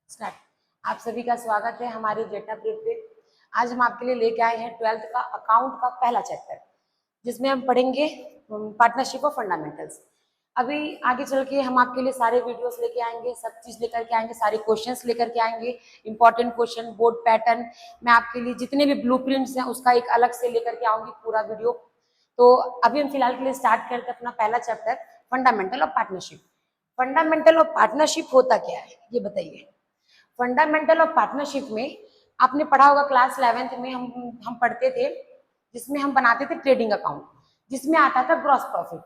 Start. आप सभी का स्वागत है हमारे जेटा प्रिप पे। आज हम आपके लिए लेके आए हैं 12th का अकाउंट का पहला चैप्टर, जिसमें हम पढ़ेंगे पार्टनरशिप ऑफ फंडामेंटल्स। अभी आगे चल के हम आपके लिए सारे वीडियोस लेके आएंगे, सब चीज लेकर के आएंगे, सारे क्वेश्चंस लेकर के आएंगे, इंपॉर्टेंट क्वेश्चन, बोर्ड पैटर्न। मैं आपके लिए जितने भी ब्लूप्रिंट्स हैं उसका एक अलग से लेकर के आऊंगी पूरा वीडियो। तो अभी हम फिलहाल के लिए स्टार्ट करते हैं अपना पहला chapter, fundamental of partnership. Fundamental of partnership होता क्या है ये बताइए। फंडामेंटल ऑफ पार्टनरशिप में आपने पढ़ा होगा, क्लास 11th में हम पढ़ते थे, जिसमें हम बनाते थे ट्रेडिंग अकाउंट, जिसमें आता था ग्रॉस प्रॉफिट।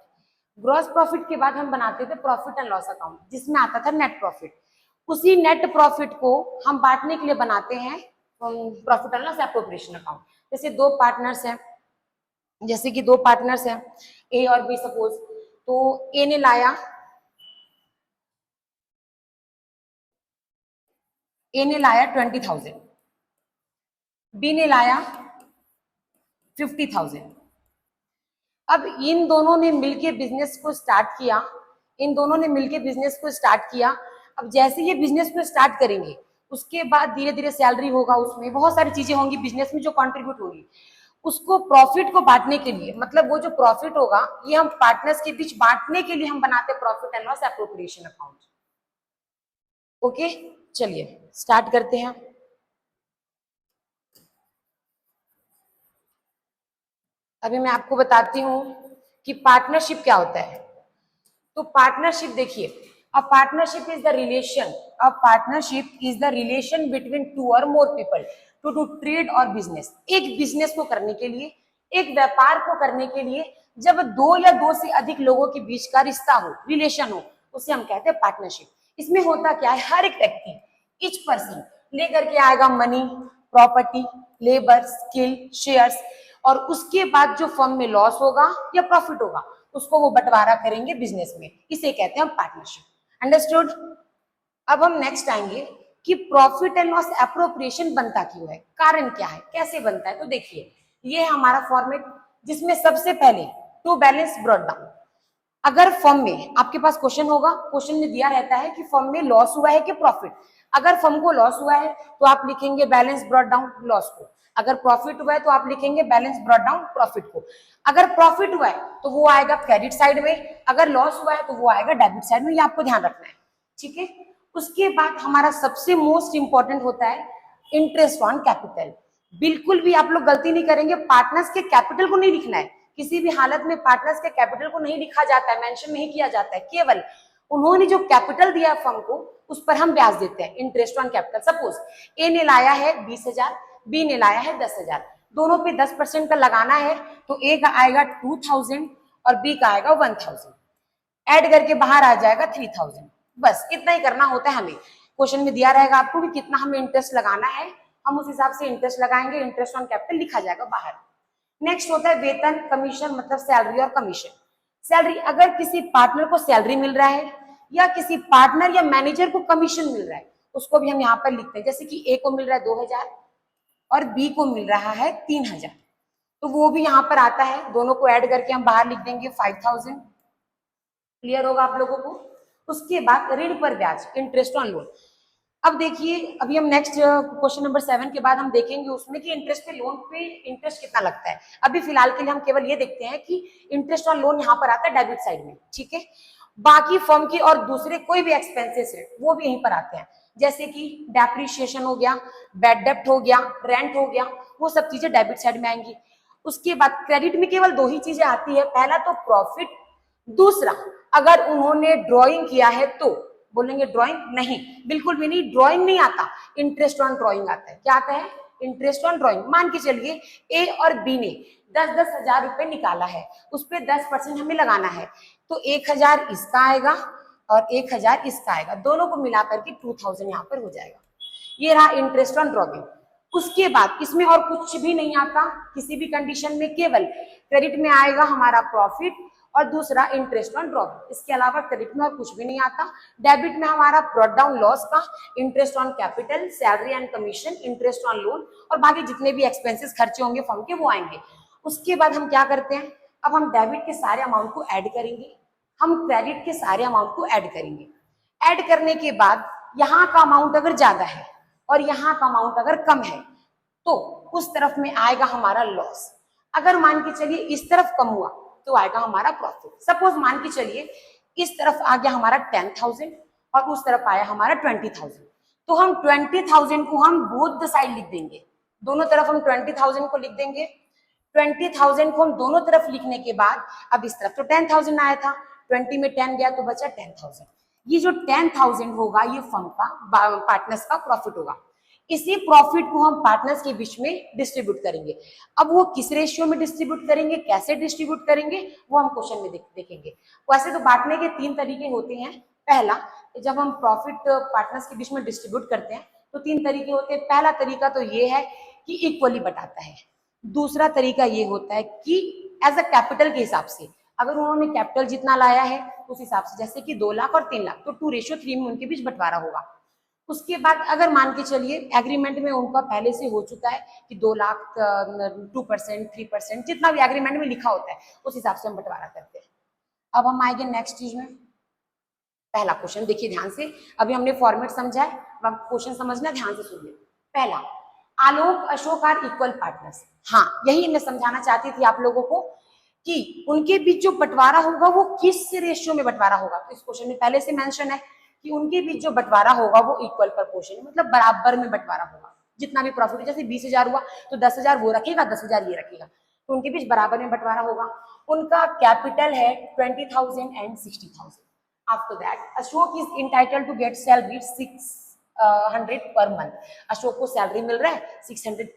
ग्रॉस प्रॉफिट के बाद हम बनाते थे प्रॉफिट एंड लॉस अकाउंट, जिसमें आता था नेट प्रॉफिट। उसी नेट प्रॉफिट को हम बांटने के लिए बनाते हैं profit and loss appropriation account. जैसे दो पार्टनर्स हैं, ए और बी सपोज। तो ए ने लाया 20,000, बी ने लाया 50,000। अब इन दोनों ने मिलके बिजनेस को स्टार्ट किया। अब जैसे ये बिजनेस को स्टार्ट करेंगे, उसके बाद धीरे धीरे सैलरी होगा, उसमें बहुत सारी चीजें होंगी बिजनेस में जो कंट्रीब्यूट होगी। उसको प्रॉफिट को बांटने के लिए, मतलब वो जो प्रॉफिट होगा ये हम पार्टनर्स के बीच बांटने के लिए हम बनाते हैं profit and loss appropriation account. Okay, चलिए स्टार्ट करते हैं। अभी मैं आपको बताती हूँ कि पार्टनरशिप क्या होता है। तो पार्टनरशिप देखिए, a partnership is the relation between two or more people to do trade or business. एक बिजनेस को करने के लिए, एक व्यापार को करने के लिए, जब दो या दो से अधिक लोगों के बीच का रिश्ता हो, रिलेशन हो, उसे हम कहते हैं पार्टनरशिप। इसमें होता क्या है, हर एक व्यक्ति, ईच पर्सन लेकर के आएगा money, property, labour, skill, shares, और उसके बाद जो फर्म में लॉस होगा या प्रॉफिट होगा उसको वो बंटवारा करेंगे बिजनेस में। इसे कहते हैं पार्टनरशिप। अंडरस्टूड। अब हम नेक्स्ट आएंगे कि प्रॉफिट एंड लॉस एप्रोप्रिएशन बनता क्यों है, कारण क्या है, कैसे बनता है। तो देखिए, ये है हमारा फॉर्मेट, जिसमें सबसे पहले टू बैलेंस ब्रॉट डाउन। अगर फर्म में आपके पास क्वेश्चन होगा, क्वेश्चन में दिया रहता है कि फर्म में लॉस हुआ है कि प्रॉफिट। अगर फर्म को लॉस हुआ है तो आप लिखेंगे बैलेंस ब्रॉट डाउन लॉस को। अगर प्रॉफिट हुआ है तो आप लिखेंगे बैलेंस ब्रॉट डाउन प्रॉफिट को। अगर प्रॉफिट हुआ है तो वो आएगा क्रेडिट साइड में, अगर लॉस हुआ है तो वो आएगा डेबिट साइड में। ये आपको ध्यान रखना है, ठीक है। उसके बाद हमारा सबसे मोस्ट इंपॉर्टेंट होता है इंटरेस्ट ऑन कैपिटल। बिल्कुल भी आप लोग गलती नहीं करेंगे, पार्टनर्स के कैपिटल को नहीं लिखना है। किसी भी हालत में पार्टनर्स के कैपिटल को नहीं लिखा जाता है, मेंशन नहीं किया जाता है। केवल उन्होंने जो कैपिटल दिया फर्म को उस पर हम ब्याज देते हैं, इंटरेस्ट ऑन कैपिटल। सपोज ए ने लाया है 20,000, बी ने लाया है 10,000, दोनों पे 10% का लगाना है। तो ए का आएगा 2,000 और बी का आएगा 1,000। ऐड करके बाहर आ जाएगा 3,000। बस इतना ही करना होता है हमें। क्वेश्चन में दिया रहेगा आपको कि कितना हमें इंटरेस्ट लगाना है, हम उस हिसाब से इंटरेस्ट लगाएंगे, इंटरेस्ट ऑन कैपिटल लिखा जाएगा बाहर। नेक्स्ट होता है वेतन, कमीशन, मतलब सैलरी और कमीशन। सैलरी, अगर किसी पार्टनर को सैलरी मिल रहा है या किसी पार्टनर या मैनेजर को कमीशन मिल रहा है, उसको भी हम यहाँ पर लिखते हैं। जैसे कि ए को मिल रहा है 2,000 और बी को मिल रहा है 3,000, तो वो भी यहाँ पर आता है। दोनों को ऐड करके हम बाहर लिख देंगे 5,000। क्लियर होगा आप लोगों को। उसके बाद ऋण पर ब्याज, इंटरेस्ट ऑन लोन। अब देखिए, अभी हम नेक्स्ट क्वेश्चन नंबर 7 के बाद हम देखेंगे उसमें कि इंटरेस्ट पे, लोन पे इंटरेस्ट कितना लगता है। अभी फिलहाल के लिए हम केवल ये देखते हैं कि इंटरेस्ट ऑन लोन यहाँ पर आता है डेबिट साइड में, ठीक है। बाकी फर्म की और दूसरे कोई भी एक्सपेंसेस है वो भी यहीं पर आते हैं, जैसे कि डेप्रिशिएशन हो गया, बैड डेप्ट हो गया, रेंट हो गया, वो सब चीजें डेबिट साइड में आएंगी। उसके बाद क्रेडिट में केवल दो ही चीजें आती है, पहला तो प्रॉफिट, दूसरा अगर उन्होंने ड्रॉइंग किया है तो बोलेंगे ड्राइंग, नहीं बिल्कुल भी नहीं, ड्राइंग नहीं आता, इंटरेस्ट ऑन ड्राइंग आता है। क्या आता है, इंटरेस्ट ऑन ड्राइंग। मान के चलिए ए और बी ने 10-10 हजार रुपए निकाला है, उस पर 10% हमें लगाना है, तो 1,000 इसका आएगा और 1,000 इसका आएगा, दोनों को मिलाकर के 2,000 यहाँ पर हो जाएगा। ये रहा इंटरेस्ट ऑन ड्रॉइंग। उसके बाद इसमें और कुछ भी नहीं आता किसी भी कंडीशन में, केवल क्रेडिट में आएगा हमारा प्रॉफिट और दूसरा इंटरेस्ट ऑन ड्रॉप। इसके अलावा क्रेडिट में और कुछ भी नहीं आता। डेबिट में हमारा ब्रॉट डाउन लॉस का, interest on capital, salary and commission, interest on loan और बाकी जितने भी एक्सपेंसेस खर्चे होंगे फर्म के वो आएंगे। उसके बाद हम क्या करते हैं, अब हम डेबिट के सारे अमाउंट को ऐड करेंगे, हम क्रेडिट के सारे अमाउंट को ऐड करेंगे। ऐड करने के बाद यहाँ का अमाउंट अगर ज्यादा है और यहाँ का अमाउंट अगर कम है तो उस तरफ में आएगा हमारा लॉस। अगर मान के चलिए इस तरफ कम हुआ तो आएगा हमारा प्रॉफिट। सपोज मान के चलिए इस तरफ आ गया हमारा 10,000 और उस तरफ आया हमारा 20,000, तो हम 20,000 को हम बोथ द साइड लिख देंगे, दोनों तरफ हम 20,000 को लिख देंगे। 20,000 को हम दोनों तरफ लिखने के बाद अब इस तरफ तो 10,000 आया था, 20 में 10 गया तो बचा 10,000। ये जो 10,000 होगा ये फर्म का पार्टनर्स का प्रॉफिट होगा। इसी प्रॉफिट को हम पार्टनर्स के बीच में डिस्ट्रीब्यूट करेंगे। अब वो किस रेशियो में डिस्ट्रीब्यूट करेंगे, कैसे डिस्ट्रीब्यूट करेंगे, वो हम क्वेश्चन में देखेंगे। वैसे तो बांटने के 3 तरीके होते हैं। पहला, जब हम प्रॉफिट पार्टनर्स के बीच में डिस्ट्रीब्यूट करते हैं तो 3 तरीके होते हैं। पहला तरीका तो ये है कि इक्वली बटाता है। दूसरा तरीका ये होता है कि एज अ कैपिटल के हिसाब से, अगर उन्होंने कैपिटल जितना लाया है उस हिसाब से, जैसे कि 2 लाख और 3 लाख, तो 2:3 में उनके बीच बंटवारा होगा। उसके बाद अगर मान के चलिए एग्रीमेंट में उनका पहले से हो चुका है कि 2 लाख 2%, 3%, जितना भी एग्रीमेंट में लिखा होता है उस हिसाब से हम बंटवारा करते हैं। अब हम आएंगे नेक्स्ट चीज में। पहला क्वेश्चन देखिए ध्यान से, अभी हमने फॉर्मेट समझा है, अब क्वेश्चन समझना, ध्यान से सुनिए। पहला, आलोक अशोक आर इक्वल पार्टनर्स। हाँ, यही मैं समझाना चाहती थी आप लोगों को कि उनके बीच जो बंटवारा होगा वो किस रेशियो में बंटवारा होगा। तो इस क्वेश्चन में पहले से मेंशन है कि उनके बीच जो बंटवारा होगा वो इक्वल प्रपोर्शन, मतलब बराबर में बंटवारा होगा। जितना भी प्रॉफिट, जैसे 20,000 हुआ तो 10,000 वो रखेगा, 10,000 ये रखेगा, तो उनके बीच बराबर में बंटवारा होगा। उनका कैपिटल है 20,000 and 60,000। After that Ashok is entitled to get salary 600 per month. Ashok को सैलरी मिल रहा है 600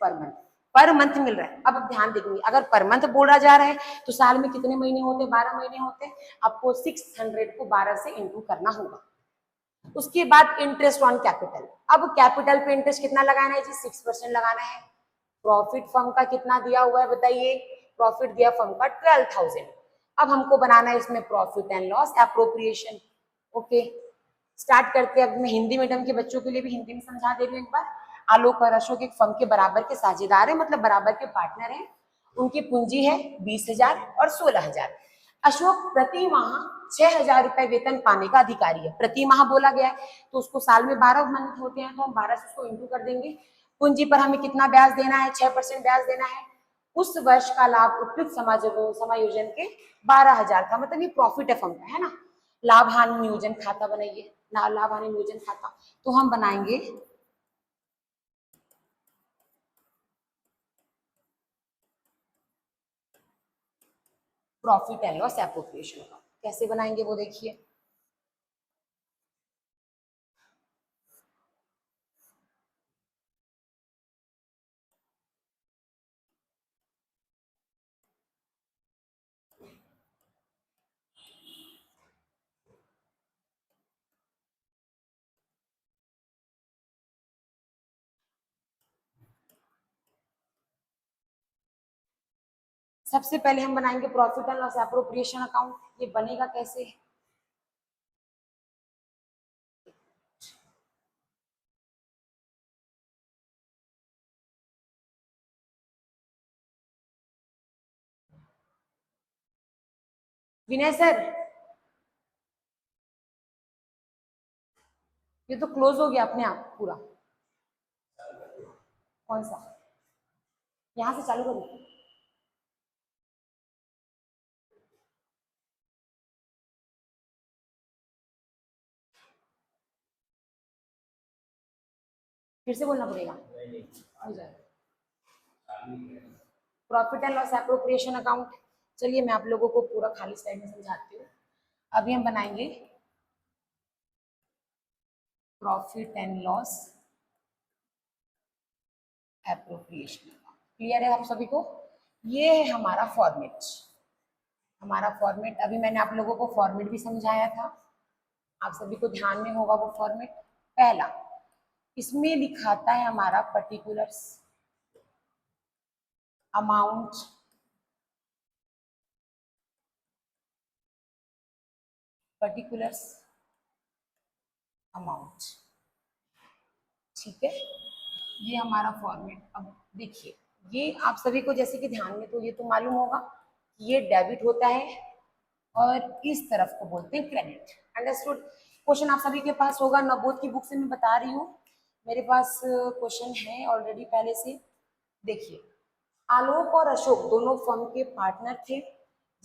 पर मंथ मिल रहा है। अब ध्यान देंगे, अगर पर मंथ बोला जा रहा है तो साल में कितने महीने होते हैं, 12 महीने होते हैं। आपको 600 को 12 से इंटू करना होगा। उसके बाद इंटरेस्ट ऑन कैपिटल। अब कैपिटल पे इंटरेस्ट कितना लगाना है जी, 6% लगाना है। प्रॉफिट फर्म का कितना दिया हुआ है बताइए, प्रॉफिट दिया फर्म का 12,000। अब हमको बनाना है इसमें profit and loss appropriation. Okay, start करते हैं। अब मैं हिंदी मीडियम के बच्चों के लिए भी हिंदी में समझा दे रही हूँ एक बार। आलोक और अशोक एक फर्म के बराबर के साझेदार है, मतलब बराबर के पार्टनर हैं। उनकी पूंजी है 20,000 और 16,000। अशोक प्रति माह 6,000 रुपए वेतन पाने का अधिकारी है। प्रति माह बोला गया है तो उसको साल में 12 मंथ होते हैं, तो हम 12 से उसको इंटू कर देंगे। पूंजी पर हमें कितना ब्याज देना है, 6% ब्याज देना है। उस वर्ष का लाभ उपयुक्त समायोजन के 12,000 का, मतलब ये प्रॉफिट है फर्म का, है ना। लाभ हानि नियोजन खाता बनाइए, लाभ हानि नियोजन खाता। तो हम बनाएंगे प्रॉफिट एंड लॉस एप्रोप्रिएशन का। कैसे बनाएंगे वो देखिए। सबसे पहले हम बनाएंगे profit and loss appropriation account. ये बनेगा कैसे, विनय सर? ये तो क्लोज हो गया अपने आप पूरा। कौन सा, यहां से चालू करो। फिर से बोलना पड़ेगा, हो जाएगा। Profit and loss appropriation account. चलिए मैं आप लोगों को पूरा खाली स्लाइड में समझाती हूँ। अभी हम बनाएंगे profit and loss appropriation account. Clear है आप सभी को? ये है हमारा फॉर्मेट। हमारा फॉर्मेट अभी मैंने आप लोगों को फॉर्मेट भी समझाया था, आप सभी को ध्यान में होगा वो फॉर्मेट। पहला, इसमें लिखाता है हमारा पर्टिकुलर्स अमाउंट, पर्टिकुलर्स अमाउंट, ठीक है। ये हमारा फॉर्मेट। अब देखिए, ये आप सभी को जैसे कि ध्यान में तो ये तो मालूम होगा कि ये डेबिट होता है और इस तरफ को बोलते हैं क्रेडिट। अंडरस्टूड? क्वेश्चन आप सभी के पास होगा, नवोद की बुक से मैं बता रही हूँ, मेरे पास क्वेश्चन है ऑलरेडी पहले से। देखिए, आलोक और अशोक दोनों फर्म के पार्टनर थे,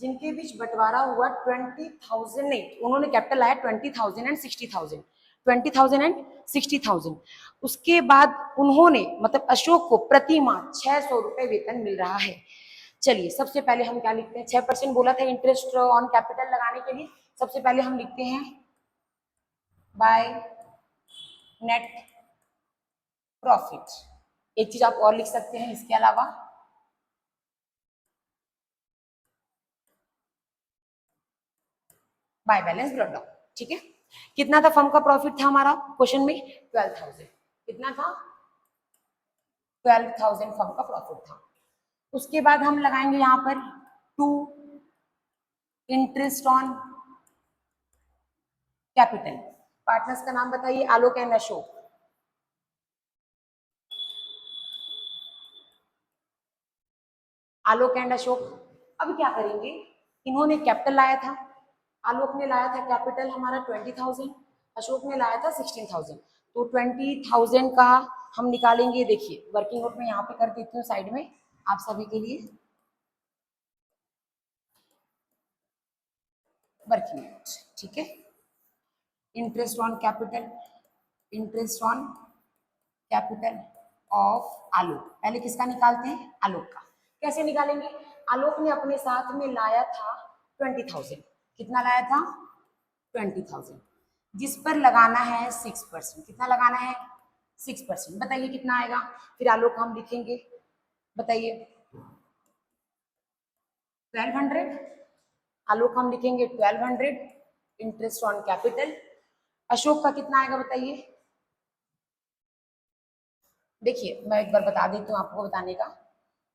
जिनके बीच बंटवारा हुआ 20,000 नहीं, उन्होंने कैपिटल लाया 20,000 एंड 60,000, 20,000 एंड 60,000। उसके बाद उन्होंने मतलब अशोक को प्रति माह 600 रुपए वेतन मिल रहा है। चलिए, सबसे पहले हम क्या लिखते हैं, 6% बोला था इंटरेस्ट ऑन कैपिटल लगाने के लिए। सबसे पहले हम लिखते हैं बाय नेट प्रॉफिट। एक चीज आप और लिख सकते हैं इसके अलावा, बाय बैलेंस ब्रॉट डाउन। ठीक है, कितना था फर्म का प्रॉफिट था हमारा क्वेश्चन में, 12,000। कितना था, 12,000 फर्म का प्रॉफिट था। उसके बाद हम लगाएंगे यहां पर to interest on capital. Partners का नाम बताइए, आलोक एंड अशोक। आलोक एंड अशोक। अब क्या करेंगे, इन्होंने कैपिटल लाया था, आलोक ने लाया था कैपिटल हमारा 20,000, अशोक ने लाया था 16,000। तो 20,000 का हम निकालेंगे। देखिए, वर्किंग नोट में यहाँ पे कर देती हूँ साइड में आप सभी के लिए, वर्किंग नोट। ठीक है, interest on capital, interest on capital of Alok. पहले किसका निकालते हैं, आलोक का। कैसे निकालेंगे, आलोक ने अपने साथ में लाया था 20,000। कितना लाया था, 20,000, जिस पर लगाना है 6%। कितना लगाना है, 6%। बताइए कितना आएगा, फिर आलोक हम लिखेंगे, बताइए 1200। आलोक हम लिखेंगे 1200 इंटरेस्ट ऑन कैपिटल। अशोक का कितना आएगा बताइए। देखिए, मैं एक बार बता देती हूँ आपको बताने का,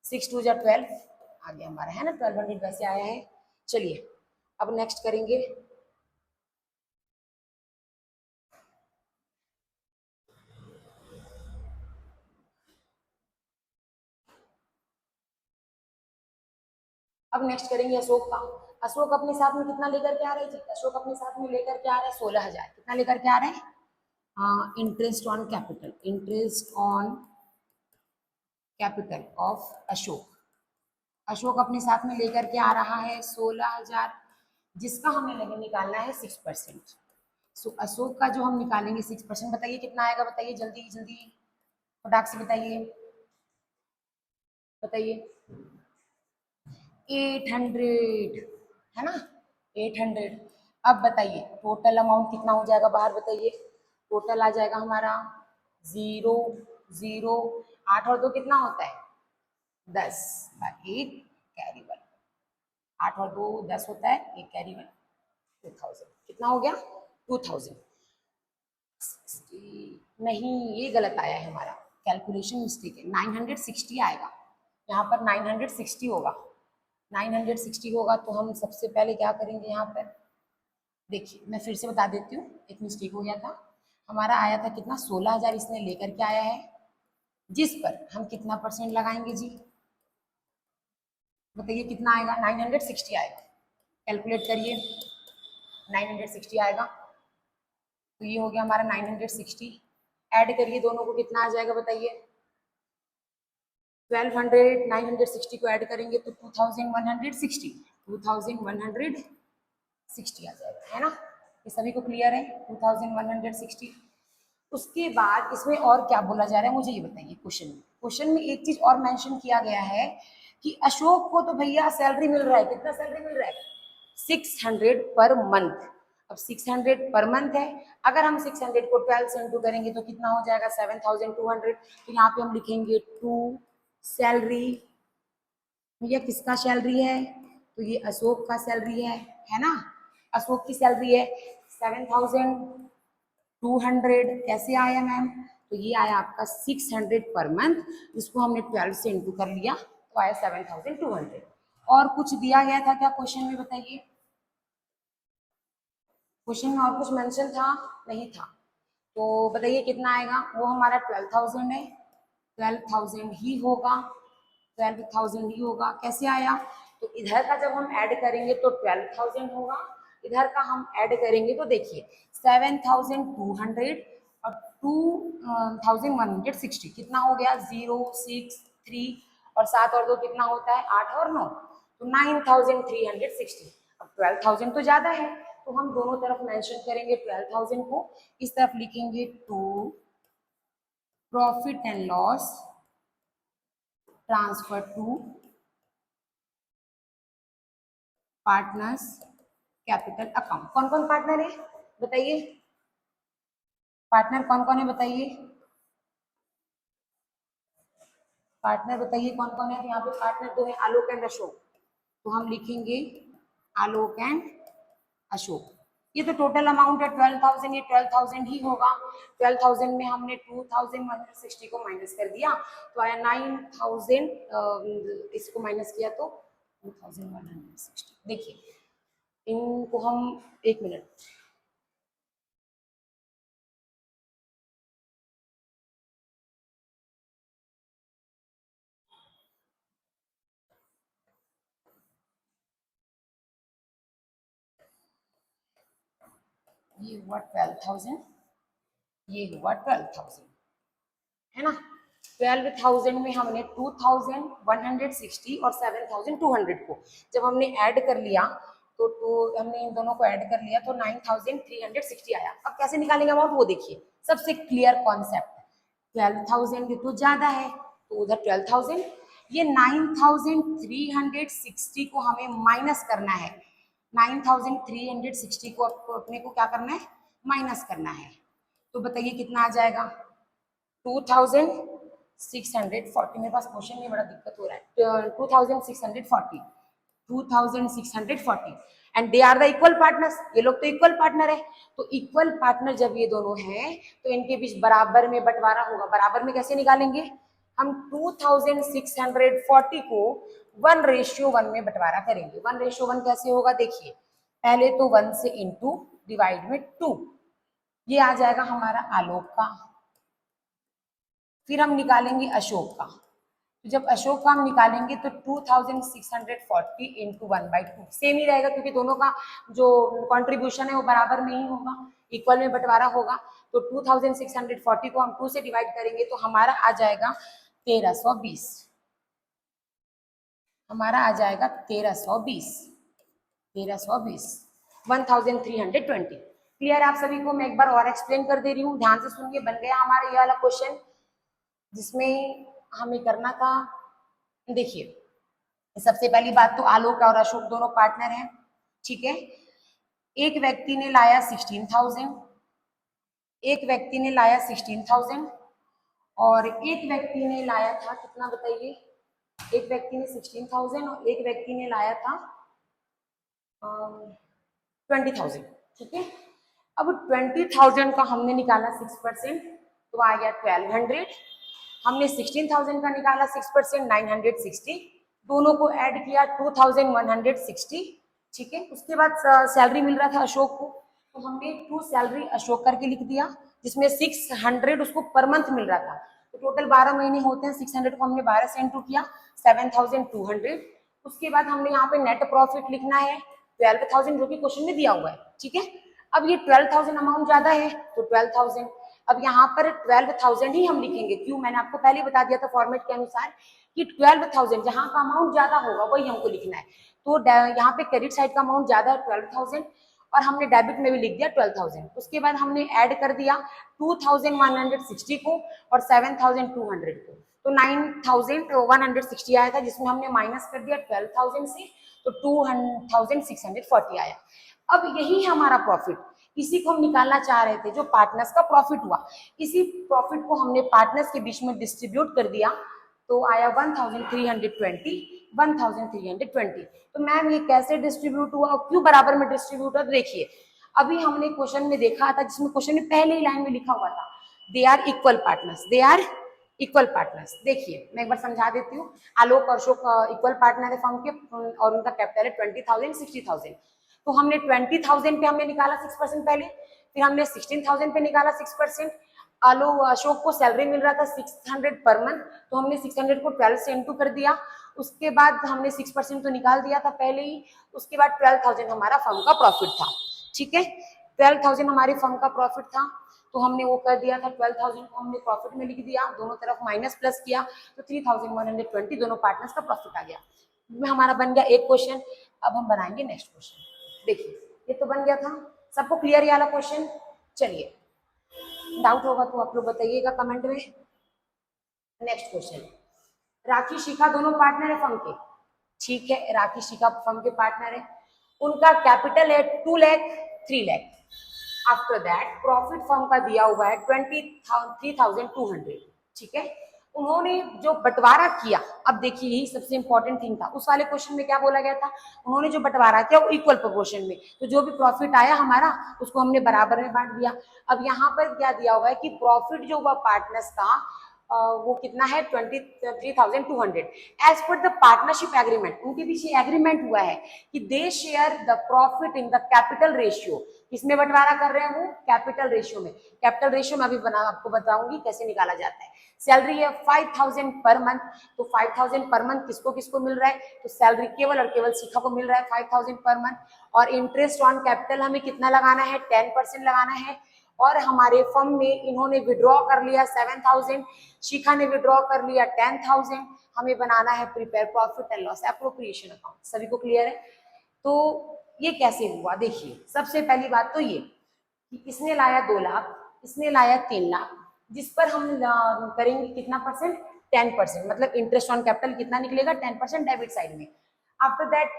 6 2 12 आ गया हमारा, है ना, 1200 वैसे आया है। चलिए, अब नेक्स्ट करेंगे, अब नेक्स्ट करेंगे अशोक का। अशोक अपने साथ में कितना लेकर के आ रहे हैं, अशोक अपने साथ में लेकर के आ रहे हैं 16,000। कितना लेकर के आ रहे हैं, interest on capital, interest on capital of Ashok. Ashok अपने साथ में लेकर के आ रहा है 16,000, जिसका हमें लगे निकालना है 6%। सो अशोक का जो हम निकालेंगे 6%, बताइए कितना आएगा, बताइए जल्दी जल्दी फटाक से बताइए, बताइए 800, है ना, 800। अब बताइए टोटल अमाउंट कितना हो जाएगा बाहर, बताइए टोटल आ जाएगा हमारा 0 0, 8 और 2 कितना होता है 10, 1 कैरी 1, 8 और 2 10 होता है, 1 कैरी 1, 2000। कितना हो गया 2000। नहीं, ये गलत आया है हमारा, कैलकुलेशन मिस्टेक है, 960 आएगा यहाँ पर, 960 होगा, 960 होगा। तो हम सबसे पहले क्या करेंगे यहाँ पर, देखिए मैं फिर से बता देती हूँ, एक मिस्टेक हो गया था। हमारा आया था कितना, 16,000 इसने लेकर के आया है, जिस पर हम कितना परसेंट लगाएंगे जी, बताइए कितना आएगा, 960 आएगा। कैलकुलेट करिए, 960 आएगा। तो ये हो गया हमारा 960। ऐड करिए दोनों को, कितना आ जाएगा बताइए, 1200, 960 को ऐड करेंगे तो 2160, 2160 आ जाएगा, है ना। ये सभी को क्लियर है, 2160। उसके बाद इसमें और क्या बोला जा रहा है मुझे ये बताइए। क्वेश्चन में, क्वेश्चन में एक चीज और मेंशन किया गया है कि अशोक को तो भैया सैलरी मिल रहा है, कितना सैलरी मिल रहा है, 600 पर मंथ। अब 600 पर मंथ है, अगर हम 600 को 12 से इंटू करेंगे तो कितना हो जाएगा 7,200। तो यहाँ पे हम लिखेंगे टू सैलरी, भैया किसका सैलरी है, तो ये अशोक का सैलरी है ना, अशोक की सैलरी है 7,200। कैसे आया मैम, तो ये आया आपका 600 पर मंथ, जिसको हमने 12 से इंटू कर लिया तो आया 7,200। और कुछ दिया गया था क्या क्वेश्चन में, बताइए क्वेश्चन में और कुछ मेंशन था, नहीं था। तो बताइए कितना आएगा, वो हमारा 12,000 है, 12,000 ही होगा, 12,000 ही होगा। कैसे आया, तो इधर का जब हम ऐड करेंगे तो 12,000 होगा, इधर का हम ऐड करेंगे तो देखिए 7,200 और 2,160 कितना हो गया, 0 6 3 और 7 और 2 कितना होता है, 8 और 9, तो 9,360। अब 12,000 तो ज्यादा है, तो हम दोनों तरफ मेंशन करेंगे 12,000 को, इस तरफ लिखेंगे to profit and loss transfer to partners capital account. कौन कौन पार्टनर है बताइए, पार्टनर कौन कौन है बताइए, पार्टनर बताइए कौन कौन है। तो यहाँ पे पार्टनर दो है, आलोक एंड अशोक, तो हम लिखेंगे आलोक एंड अशोक। ये तो टोटल अमाउंट है 12,000, ये 12,000 ही होगा। 12,000 में हमने 2,160 को माइनस कर दिया तो आया 9,000, इसको माइनस किया तो 2,160। देखिए इनको हम, एक मिनट, ये हुआ 12,000, ये हुआ 12,000, है ना। 12,000 में हमने 2,160 और 7,200 को जब हमने ऐड कर लिया तो हमने इन दोनों को ऐड कर लिया तो 9,360 आया। अब कैसे निकालेंगे अमाउंट वो देखिए, सबसे क्लियर कॉन्सेप्ट, 12,000 तो ज्यादा है तो उधर 12,000, ये 9,360 को हमें माइनस करना है, 9,360 को अपने को क्या करना है, माइनस करना है। तो बताइए कितना आ जाएगा, 2,640। मेरे पास क्वेश्चन में बड़ा दिक्कत हो रहा है, 2,640, 2,640 and they are the equal partners, ये लोग तो इक्वल पार्टनर है। तो इक्वल पार्टनर जब ये दोनों हैं तो इनके बीच बराबर में बंटवारा होगा। बराबर में कैसे निकालेंगे, हम 2,640 को 1:1 में बंटवारा करेंगे। 1:1 कैसे होगा देखिए, पहले तो 1 से इंटू डिवाइड में 2, ये आ जाएगा हमारा आलोक का। फिर हम निकालेंगे अशोक का, तो जब अशोक का हम निकालेंगे तो 2,640 इंटू 1/2 सेम ही रहेगा क्योंकि दोनों का जो कंट्रीब्यूशन है वो बराबर में ही होगा, इक्वल में बंटवारा होगा। तो 2,640 को हम 2 से डिवाइड करेंगे तो हमारा आ जाएगा 1,320, हमारा आ जाएगा 1,320, 1,320, 1,320। क्लियर आप सभी को, मैं एक बार और एक्सप्लेन कर दे रही हूँ, ध्यान से सुनिए। बन गया हमारा ये वाला क्वेश्चन जिसमें हमें करना था। देखिए सबसे पहली बात तो आलोक और अशोक दोनों पार्टनर हैं, ठीक है। एक व्यक्ति ने लाया 16,000, एक व्यक्ति ने लाया 16,000 और एक व्यक्ति ने लाया था कितना बताइए, एक व्यक्ति ने 16,000 और एक व्यक्ति ने लाया था 20,000, ठीक है। अब 20,000 का हमने निकाला 6% तो आ गया 1,200, हमने 16,000 का निकाला 6% 960, दोनों को ऐड किया 2,160, ठीक है। उसके बाद सैलरी मिल रहा था अशोक को तो हमने 2 सैलरी अशोक करके लिख दिया जिसमें 600 उसको पर मंथ मिल रहा था। तो टोटल 12 महीने होते हैं, 600 को हमने 12 से इंटू किया 7,200। उसके बाद हमने यहाँ पे नेट प्रॉफिट लिखना है 12,000 जो कि क्वेश्चन में दिया हुआ है, ठीक है। अब ये 12,000 अमाउंट ज्यादा है तो 12,000, अब यहाँ पर 12,000 ही हम लिखेंगे, क्यों, मैंने आपको पहले बता दिया था फॉर्मेट के अनुसार कि 12,000 जहाँ का अमाउंट ज्यादा होगा वही हमको लिखना है। तो यहाँ पे क्रेडिट साइड का अमाउंट ज्यादा है 12,000 और हमने डेबिट में भी लिख दिया 12,000। उसके बाद हमने ऐड कर दिया 2,160 को और 7,200 को, तो 9,160 आया था जिसमें हमने माइनस कर दिया 12,000 से तो 2,640 आया। अब यही हमारा प्रॉफिट, इसी को हम निकालना चाह रहे थे, जो पार्टनर्स का प्रॉफिट हुआ, इसी प्रॉफिट को हमने पार्टनर्स के बीच में डिस्ट्रीब्यूट कर दिया तो आया 1,320, 1,320। तो मैम ये कैसे डिस्ट्रीब्यूट हुआ और क्यों बराबर में डिस्ट्रीब्यूट हुआ, देखिए अभी हमने क्वेश्चन में देखा था जिसमें क्वेश्चन में पहले ही लाइन में लिखा हुआ था they are equal partners, they are equal partners. देखिए मैं एक बार समझा देती हूँ, आलोक और अशोक इक्वल पार्टनर है फर्म के और उनका कैपिटल है 20,000 60,000। तो हमने 20,000 पे हमने निकाला 6% पहले, फिर हमने 16,000 पे निकाला 6%। अशोक को सैलरी मिल रहा था 600 पर मंथ तो हमने 600 को 12 से इंटू कर दिया। उसके बाद हमने 6% तो निकाल दिया था पहले ही, उसके बाद 12,000 हमारा फर्म का प्रॉफिट था, ठीक है। 12,000 हमारी फर्म का प्रॉफिट था, तो हमने वो कर दिया था, 12,000 को हमने प्रॉफिट में लिख दिया, दोनों तरफ माइनस प्लस किया, तो 3,120 दोनों पार्टनर्स का प्रॉफिट आ गया। में हमारा बन गया एक क्वेश्चन। अब हम बनाएंगे नेक्स्ट क्वेश्चन। देखिए ये तो बन गया था, सबको क्लियर ये वाला क्वेश्चन? चलिए, डाउट होगा तो आप लोग बताइएगा कमेंट में। नेक्स्ट क्वेश्चन, राखी शिखा दोनों पार्टनर है फर्म के, ठीक है, राखी शिखा फर्म के पार्टनर है, उनका कैपिटल है 2 lakh 3 lakh. After that profit firm का दिया हुआ है 23,200, ठीक है। उन्होंने जो बंटवारा किया, अब देखिए यही सबसे इंपॉर्टेंट थिंग था, उस वाले क्वेश्चन में क्या बोला गया था, उन्होंने जो बंटवारा किया वो इक्वल प्रोपोर्शन में, तो जो भी प्रॉफिट आया हमारा उसको हमने बराबर में बांट दिया। अब यहाँ पर क्या दिया हुआ है कि प्रॉफिट जो हुआ पार्टनर्स का वो कितना है 23,200 as per the partnership agreement. उनके पीछे एग्रीमेंट हुआ है कि they share the profit in the capital ratio. किसमें बंटवारा कर रहे हैं वो? कैपिटल रेशियो में। कैपिटल रेशियो में अभी आपको बताऊंगी कैसे निकाला जाता है। सैलरी है 5,000 पर मंथ, तो 5,000 पर मंथ किसको किसको मिल रहा है? तो सैलरी केवल और केवल शिखा को मिल रहा है 5,000 पर मंथ। और इंटरेस्ट ऑन कैपिटल हमें कितना लगाना है? 10% लगाना है। और हमारे फर्म में इन्होंने विड्रॉ कर लिया 7,000, शिखा ने विड्रॉ कर लिया 10,000। हमें बनाना है prepare profit and loss appropriation account. सभी को क्लियर है? तो ये कैसे हुआ? देखिए सबसे पहली बात तो ये कि इसने लाया 2 लाख, इसने लाया 3 लाख, जिस पर हम करेंगे कितना परसेंट? 10%। मतलब इंटरेस्ट ऑन कैपिटल कितना निकलेगा? 10% डेबिट साइड में। आफ्टर दैट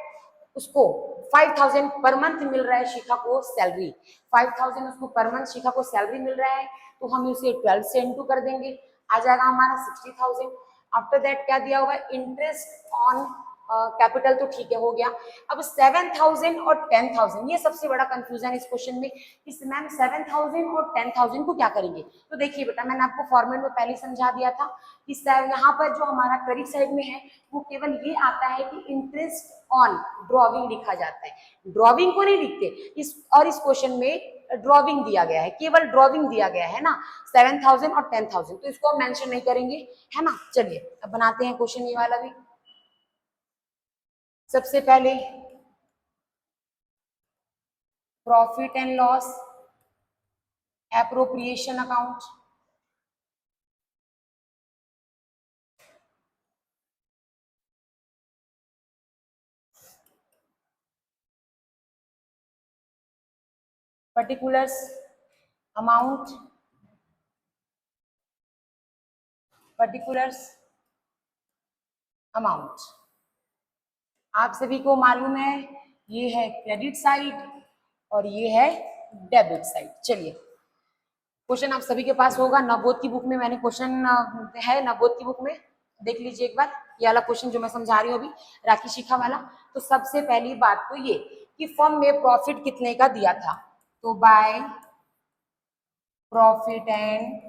उसको 5,000 पर मंथ मिल रहा है शिखा को सैलरी, 5,000 उसको पर मंथ शिखा को सैलरी मिल रहा है, तो हम उसे 12 से इंटू कर देंगे, आ जाएगा हमारा 60,000। आफ्टर दैट क्या दिया हुआ है? इंटरेस्ट ऑन कैपिटल, तो ठीक है हो गया। अब 7,000 और 10,000, ये सबसे बड़ा कंफ्यूजन इस क्वेश्चन में कि मैम 7,000 और 10,000 को क्या करेंगे? तो देखिए बेटा, मैंने आपको फॉर्मेट में पहले समझा दिया था कि यहाँ पर जो हमारा क्रेडिट साइड में है वो केवल ये आता है कि इंटरेस्ट ऑन ड्रॉविंग लिखा जाता है, ड्रॉविंग को नहीं लिखते इस। और इस क्वेश्चन में ड्रॉविंग दिया गया है, केवल ड्रॉविंग दिया गया है ना, 7,000 और 10,000, तो इसको हम मेंशन नहीं करेंगे, है ना। चलिए अब बनाते हैं क्वेश्चन ये वाला भी। सबसे पहले profit and loss appropriation account. Particulars amount, particulars amount. आप सभी को मालूम है ये है क्रेडिट साइड और ये है डेबिट साइड। चलिए क्वेश्चन आप सभी के पास होगा, नवबोध की बुक में मैंने क्वेश्चन है, नवबोध की बुक में देख लीजिए एक बार, ये वाला क्वेश्चन जो मैं समझा रही हूँ अभी, राखी शिखा वाला। तो सबसे पहली बात तो ये कि फर्म में प्रॉफिट कितने का दिया था, तो bye profit and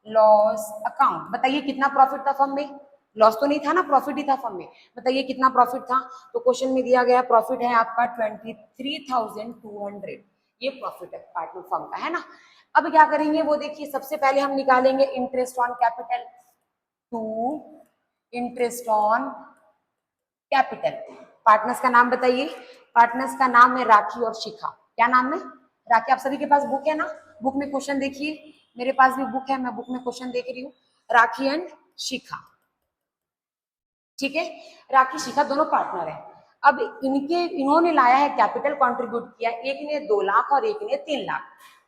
loss account. बताइए कितना प्रॉफिट था फर्म में? लॉस तो नहीं था ना, प्रॉफिट ही था फर्म में। बताइए कितना प्रॉफिट था? तो क्वेश्चन में दिया गया प्रॉफिट है आपका 23,200, ये प्रॉफिट है पार्टनर फर्म का, है ना। अब क्या करेंगे वो देखिए, सबसे पहले हम निकालेंगे interest on capital to interest on capital. Partners का नाम बताइए। पार्टनर्स का नाम है राखी और शिखा। क्या नाम है? राखी। आप सभी के पास बुक है ना, बुक में क्वेश्चन देखिए, मेरे पास भी बुक है, मैं बुक में क्वेश्चन देख रही हूँ। राखी एंड शिखा, ठीक है, राखी शिखा दोनों पार्टनर है। अब इन्होंने लाया है कैपिटल कंट्रीब्यूट किया, एक ने 2 लाख और एक ने 3 लाख,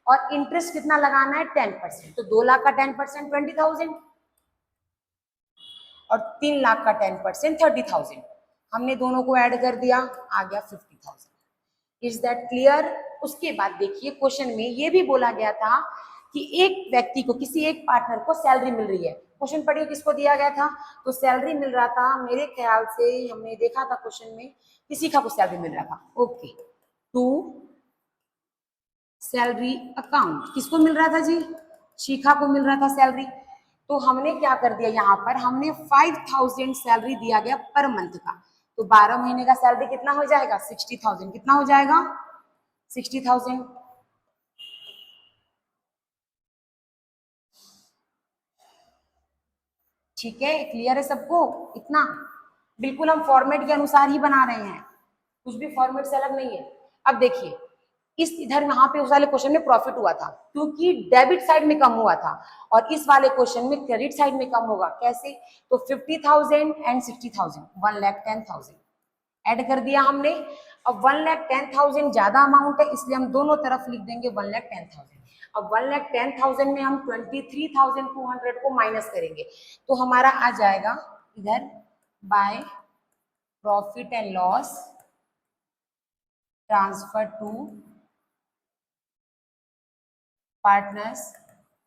और इंटरेस्ट कितना लगाना है? 10%। तो 2 लाख का 10% 20,000 और 3 लाख का 10% 30,000। हमने दोनों को ऐड कर दिया, आ गया 50,000। Is that clear? उसके बाद देखिए क्वेश्चन में ये भी बोला गया था कि एक व्यक्ति को, किसी एक पार्टनर को सैलरी मिल रही है। क्वेश्चन पढ़िए किसको दिया गया था? तो सैलरी मिल रहा था, मेरे ख्याल से हमने देखा था क्वेश्चन में कि शिखा को सैलरी मिल रहा था। ओके, टू सैलरी अकाउंट किसको मिल रहा था जी? शिखा को मिल रहा था सैलरी। तो हमने क्या कर दिया, यहाँ पर हमने 5,000 सैलरी दिया गया पर मंथ का, तो 12 महीने का सैलरी कितना हो जाएगा? 60,000। कितना हो जाएगा? 60,000। ठीक है, क्लियर है सबको इतना? बिल्कुल हम फॉर्मेट के अनुसार ही बना रहे हैं, कुछ भी फॉर्मेट से अलग नहीं है। अब देखिए इस इधर यहाँ पे उस वाले क्वेश्चन में प्रॉफिट हुआ था क्योंकि डेबिट साइड में कम हुआ था, और इस वाले क्वेश्चन में क्रेडिट साइड में कम होगा। कैसे? तो 50,000 एंड 60,000, 1,10,000 ऐड कर दिया हमने। अब 1,10,000 ज्यादा अमाउंट है, इसलिए हम दोनों तरफ लिख देंगे 1,10,000। अब 1,10,000 में हम 23,200 को माइनस करेंगे, तो हमारा आ जाएगा इधर by profit and loss transfer to partners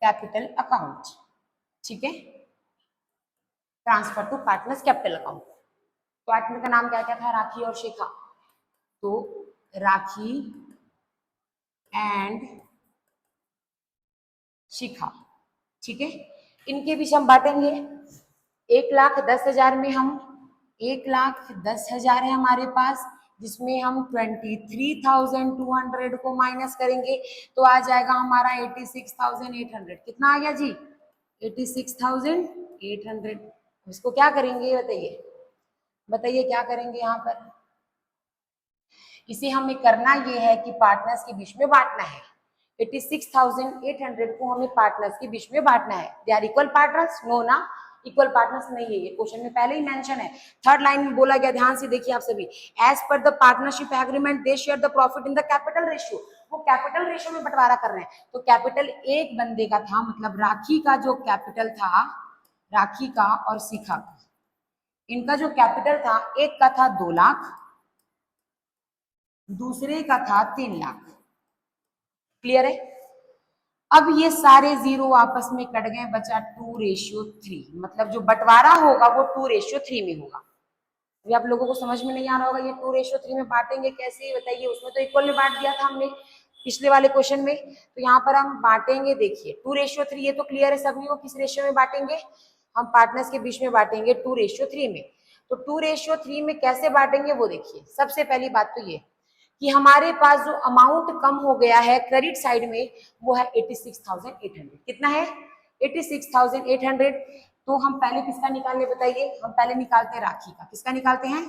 capital account. ठीक है, transfer to partners capital account. Partner का नाम क्या क्या था? राखी और शिखा। तो राखी एंड शिखा, ठीक है, इनके बीच हम बांटेंगे। 1,10,000 में हम 1,10,000 है हमारे पास, जिसमें हम 23,200 को माइनस करेंगे, तो आ जाएगा हमारा 86,800। कितना आ गया जी? 86,800। इसको क्या करेंगे बताइए, बताइए क्या करेंगे यहाँ पर? इसे हमें करना ये है कि पार्टनर्स के बीच में बांटना है। 86,800 को हमें पार्टनर्स के बीच में बांटना है। They are equal partners? No ना, इक्वल पार्टनर्स नहीं है, ये क्वेश्चन में पहले ही मेंशन है। थर्ड लाइन में बोला गया, ध्यान से देखिए आप सभी, as per the partnership agreement they share the profit in the capital ratio. वो कैपिटल रेशियो में बंटवारा कर रहे हैं, तो कैपिटल एक बंदे का था, मतलब राखी का जो कैपिटल था, राखी का और शिखा का, इनका जो कैपिटल था, एक का था 2 लाख, दूसरे का था 3 लाख। क्लियर है? अब ये सारे जीरो आपस में कट गए, बचा 2:3, मतलब जो बंटवारा होगा वो 2:3 में होगा। अभी आप लोगों को समझ में नहीं आ रहा होगा ये 2:3 में बांटेंगे कैसे, बताइए। उसमें तो इक्वल में बांट दिया था हमने पिछले वाले क्वेश्चन में, तो यहाँ पर हम बांटेंगे। देखिए 2:3, ये तो क्लियर है सभी को, किस रेशियो में बांटेंगे? हम पार्टनर्स के बीच में बांटेंगे 2:3 में। तो 2:3 में कैसे बांटेंगे वो देखिए। सबसे पहली बात तो ये कि हमारे पास जो अमाउंट कम हो गया है क्रेडिट साइड में, वो है 86,800। कितना है? 86,800। तो हम पहले किसका निकालने बताइए? हम पहले निकालते हैं राखी का। किसका निकालते हैं?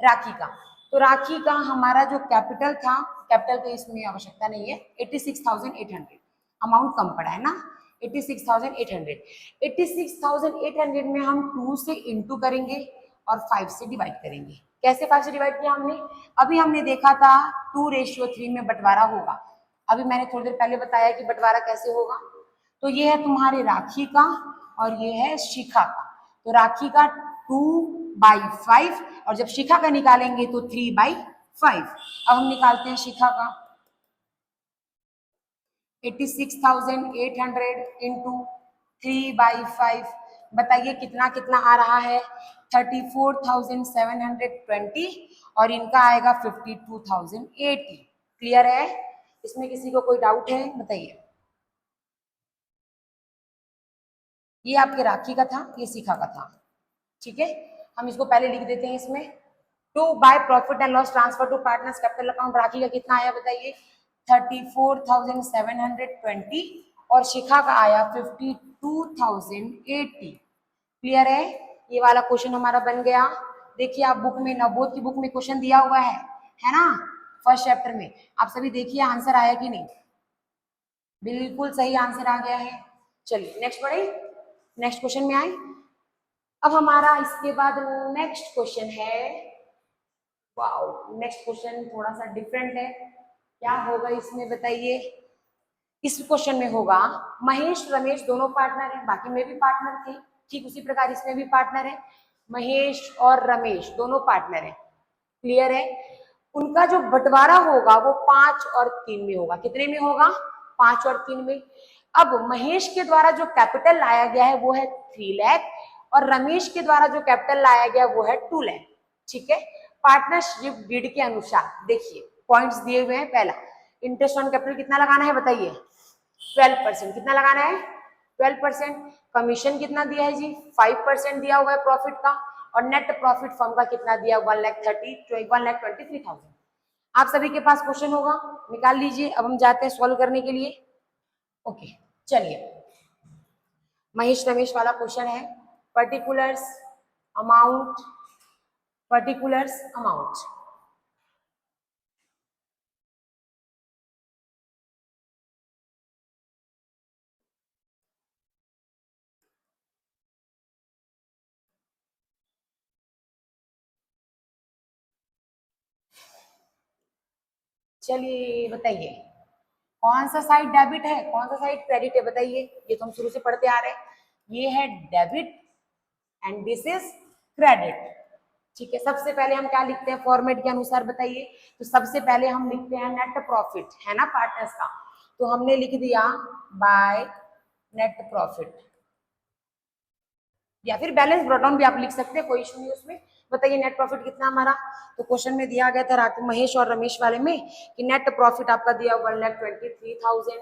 राखी का। तो राखी का हमारा जो कैपिटल था, कैपिटल तो इसमें आवश्यकता नहीं है, 86,800 अमाउंट कम पड़ा है ना, 86,800। 86,800 में हम 2 से इंटू करेंगे और 5 से डिवाइड करेंगे। कैसे 5 से डिवाइड किया हमने? अभी हमने देखा था 2:3 में बंटवारा होगा। अभी मैंने थोड़ी देर पहले बताया कि बंटवारा कैसे होगा। तो ये है तुम्हारे राखी का और ये है शिखा का। तो राखी का 2/5 और जब शिखा का निकालेंगे तो 3/5। अब हम निकालते हैं शिखा का। 86,800 इंटू 3/5, बताइए कितना कितना आ रहा है? 34,720 और इनका आएगा 52,080। क्लियर है? इसमें किसी को कोई डाउट है? बताइए। ये आपके राखी का था, ये शिखा का था। ठीक है, हम इसको पहले लिख देते हैं इसमें। To by profit and loss transfer to partners capital account. Rakhi का कितना आया बताइए? 34,720 और शिखा का आया 52,080। क्लियर है? ये वाला क्वेश्चन हमारा बन गया। देखिए आप बुक में, नवबोध की बुक में क्वेश्चन दिया हुआ है ना, फर्स्ट चैप्टर में। आप सभी देखिए आंसर आया कि नहीं। बिल्कुल सही आंसर आ गया है। चलिए नेक्स्ट बढ़े, नेक्स्ट क्वेश्चन में आए। अब हमारा इसके बाद नेक्स्ट क्वेश्चन है, वाओ, नेक्स्ट क्वेश्चन थोड़ा सा डिफरेंट है। क्या होगा इसमें बताइए? इस क्वेश्चन में होगा महेश रमेश दोनों पार्टनर हैं, बाकी में भी पार्टनर थे, ठीक उसी प्रकार इसमें भी पार्टनर है। महेश और रमेश दोनों पार्टनर हैं। क्लियर है? उनका जो बंटवारा होगा वो 5 और 3 में होगा। कितने में होगा? 5 और 3 में। अब महेश के द्वारा जो कैपिटल लाया गया है वो है 3 लाख और रमेश के द्वारा जो कैपिटल लाया गया वो है 2 लाख। ठीक है, पार्टनरशिप डीड के अनुसार देखिए पॉइंट्स दिए हुए हैं। पहला, इंटरेस्ट ऑन कैपिटल कितना लगाना है बताइए? 12%। कितना लगाना है? 12%। कमीशन कितना दिया है जी? 5% दिया हुआ है प्रॉफिट का। और नेट प्रॉफिट फर्म का कितना दिया? 1,23,000। आप सभी के पास क्वेश्चन होगा, निकाल लीजिए। अब हम जाते हैं सॉल्व करने के लिए। ओके, चलिए महेश रमेश वाला क्वेश्चन है। पर्टिकुलर्स अमाउंट, पर्टिकुलर्स अमाउंट चलिए बताइए कौन सा साइड डेबिट है, कौन सा साइड क्रेडिट है, बताइए। ये तो हम शुरू से पढ़ते आ रहे हैं। ये है debit and this is credit. ठीक है, सबसे पहले हम क्या लिखते हैं फॉर्मेट के अनुसार, बताइए। तो सबसे पहले हम लिखते हैं नेट प्रॉफिट, है ना पार्टनर्स का। तो हमने लिख दिया बाय नेट प्रॉफिट, या फिर बैलेंस ब्रॉडडाउन भी आप लिख सकते हैं, कोई इशू नहीं उसमें। बताइए नेट प्रॉफिट कितना हमारा। तो क्वेश्चन में दिया गया था रात महेश और रमेश वाले में कि नेट प्रॉफिट आपका दिया 1,23,000,